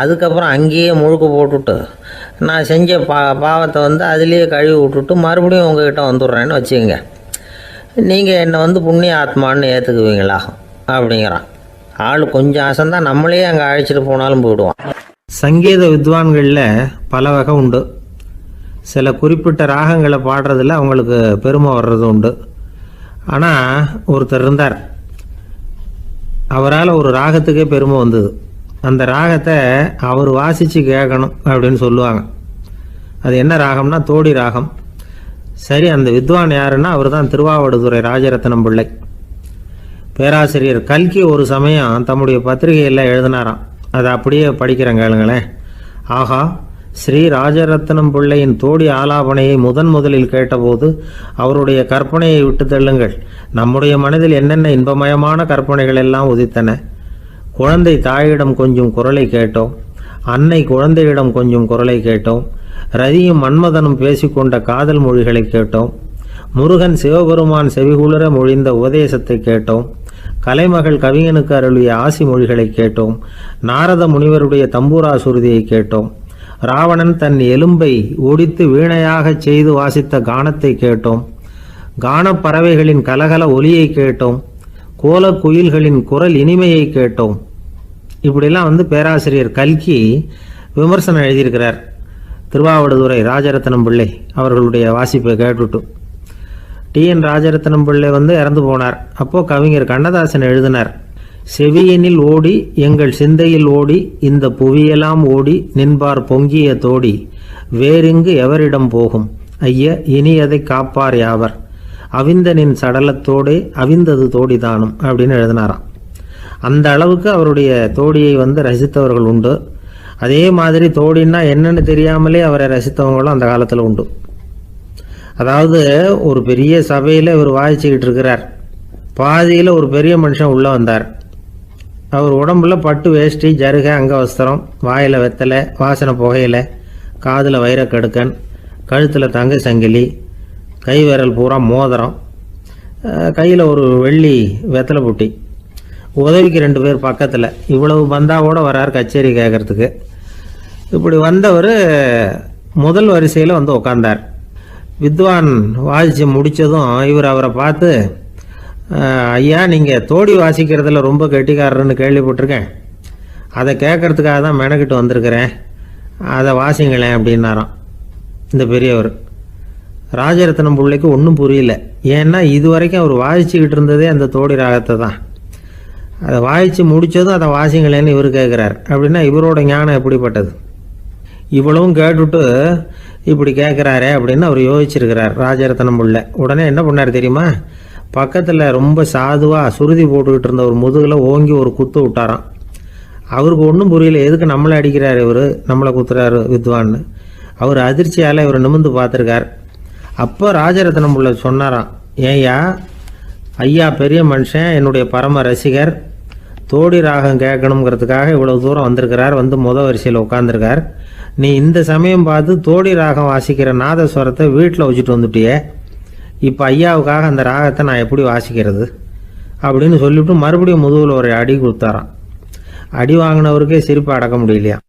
அதுக்கப்புறம் அங்கேயே முழுக்க போட்டுட்டு நான் செஞ்ச பாவத்தை வந்து அதுலேயே கழுவி விட்டுட்டு மறுபடியும் உங்ககிட்ட வந்துடுறேன்னு வச்சுக்கோங்க, நீங்கள் என்னை வந்து புண்ணிய ஆத்மான்னு ஏற்றுக்குவீங்களா அப்படிங்கிறான். ஆள் கொஞ்சம் அசந்தான் நம்மளே அங்கே அழைச்சிட்டு போனாலும் போயிடுவான். சங்கீத வித்வான்களில் பல வகை உண்டு. சில குறிப்பிட்ட ராகங்களை பாடுறதில் அவங்களுக்கு பெருமை வர்றது உண்டு. ஆனால் ஒருத்தர் இருந்தார், அவரால் ஒரு ராகத்துக்கே பெருமை வந்தது. அந்த ராகத்தை அவர் வாசித்து கேட்கணும் அப்படின்னு சொல்லுவாங்க. அது என்ன ராகம்னா தோடி ராகம். சரி, அந்த வித்வான் யாருன்னா அவர் தான் திருவாவடுதுறை ராஜரத்னம் பிள்ளை. பேராசிரியர் கல்கி ஒரு சமயம் தம்முடைய பத்திரிகையில் எழுதினாராம். அதை அப்படியே படிக்கிறேன் கேளுங்களேன். ஆகா, ஸ்ரீ ராஜரத்னம் பிள்ளையின் தோடி ஆலாபனையை முதலில் கேட்டபோது அவருடைய கற்பனையை விட்டு தள்ளுங்கள். நம்முடைய மனதில் என்னென்ன இன்பமயமான கற்பனைகள் எல்லாம் உதித்தன. குழந்தை தாயிடம் கொஞ்சம் குரலை கேட்டோம், அன்னை குழந்தையிடம் கொஞ்சம் குரலை கேட்டோம், ரதியும் மன்மதனும் பேசிக்கொண்ட காதல் மொழிகளை கேட்டோம், முருகன் சிவபெருமான் செவிகுளர மொழிந்த உபதேசத்தை கேட்டோம், கலைமகள் கவிஞனுக்கு அருளிய ஆசி மொழிகளை கேட்டோம், நாரத முனிவருடைய தம்பூரா சுருதியை கேட்டோம், ராவணன் தன் எலும்பை ஒடித்து வீணையாகச் செய்து வாசித்த கானத்தை கேட்டோம், கானப் பறவைகளின் கலகல ஒலியை கேட்டோம், கோலக் குயில்களின் குரல் இனிமையை கேட்டோம். இப்படிலாம் வந்து பேராசிரியர் கல்கி விமர்சனம் எழுதியிருக்கிறார். திருவாவடுதுறை ராஜரத்னம் பிள்ளை அவர்களுடைய வாசிப்பை கேட்டுட்டு டிஎன் ராஜரத்னம் பிள்ளை வந்து இறந்து போனார். அப்போது கவிஞர் கண்ணதாசன் எழுதினார், செவியனில் ஓடி எங்கள் சிந்தையில் ஓடி இந்த புவியெல்லாம் ஓடி நின்பார் பொங்கிய தோடி வேறிங்கு எவரிடம் போகும் ஐய இனி அதை காப்பார் யாவர் அவிந்தனின் சடலத்தோடே அவிந்தது தோடிதானும் அப்படின்னு எழுதினாராம். அந்த அளவுக்கு அவருடைய தோடியை வந்து ரசித்தவர்கள் உண்டு. அதே மாதிரி தோடின்னா என்னன்னு தெரியாமலே அவரை ரசித்தவங்களும் அந்த காலத்தில் உண்டு. அதாவது ஒரு பெரிய சபையில் இவர் வாசிச்சுக்கிட்டு இருக்கிறார். பாதியில் ஒரு பெரிய மனுஷன் உள்ளே வந்தார். அவர் உடம்புல பட்டு வேஷ்டி, ஜருகை, அங்கவஸ்திரம், வாயில் வெத்தலை, வாசனை புகையில, காதில் வைரக்கடுக்கன், கழுத்தில் தங்க சங்கிலி, கை விரல் பூரா மோதிரம், கையில் ஒரு வெள்ளி வெத்தலை புட்டி, உதவிக்கு 2 பேர் பக்கத்தில். இவ்வளவு பந்தாவோடு வரார் கச்சேரி கேட்குறதுக்கு. இப்படி வந்தவர் முதல் வரிசையில் வந்து உட்காந்தார். வித்வான் வாசித்து முடித்ததும் இவர் அவரை பார்த்து, ஐயா நீங்கள் தோடி வாசிக்கிறதுல ரொம்ப கெட்டிக்காரர்னு கேள்விப்பட்டிருக்கேன், அதை கேட்குறதுக்காக தான் மெனக்கிட்டு வந்திருக்கிறேன், அதை வாசிங்களேன் அப்படின்னாராம் இந்த பெரியவர். ராஜரத்னம் பிள்ளைக்கு ஒன்றும் புரியல. ஏன்னா இது வரைக்கும் அவர் வாசிச்சுக்கிட்டு இருந்ததே அந்த தோடி ராகத்தை தான். அதை வாசித்து முடித்ததும் அதை வாசிங்களேன்னு இவர் கேட்குறார். அப்படின்னா இவரோட ஞானம் எப்படிப்பட்டது? இவ்வளவும் கேட்டுட்டு இப்படி கேட்குறாரே அப்படின்னு அவர் யோசிச்சிருக்கிறார் ராஜரத்னம் பிள்ளை. உடனே என்ன பண்ணார் தெரியுமா? பக்கத்தில் ரொம்ப சாதுவாக சுருதி போட்டுக்கிட்டு இருந்த ஒரு முதுகில் ஓங்கி ஒரு குத்து விட்டாராம். அவருக்கு ஒன்றும் புரியல, எதுக்கு நம்மளை அடிக்கிறார் இவர், நம்மளை குத்துறாரு வித்வான்னு. அவர் அதிர்ச்சியால் இவர் நிமிர்ந்து பார்த்துருக்கார். அப்போ ராஜரத்னம் பிள்ளை சொன்னாராம், ஏய்யா ஐயா பெரிய மனுஷன், என்னுடைய பரம ரசிகர், தோடி ராகம் கேட்கணுங்கிறதுக்காக இவ்வளோ தூரம் வந்திருக்கிறார், வந்து வரிசையில் உட்காந்துருக்கார். நீ இந்த சமயம் பார்த்து தோடி ராகம் வாசிக்கிற நாதஸ்வரத்தை வீட்டில் வச்சுட்டு வந்துட்டியே, இப்போ ஐயாவுக்காக அந்த ராகத்தை நான் எப்படி வாசிக்கிறது அப்படின்னு சொல்லிவிட்டு மறுபடியும் முதுகில் ஒரு அடி கொடுத்தாராம். அடி வாங்கினவருக்கே சிரிப்பு அடக்க முடியலையா.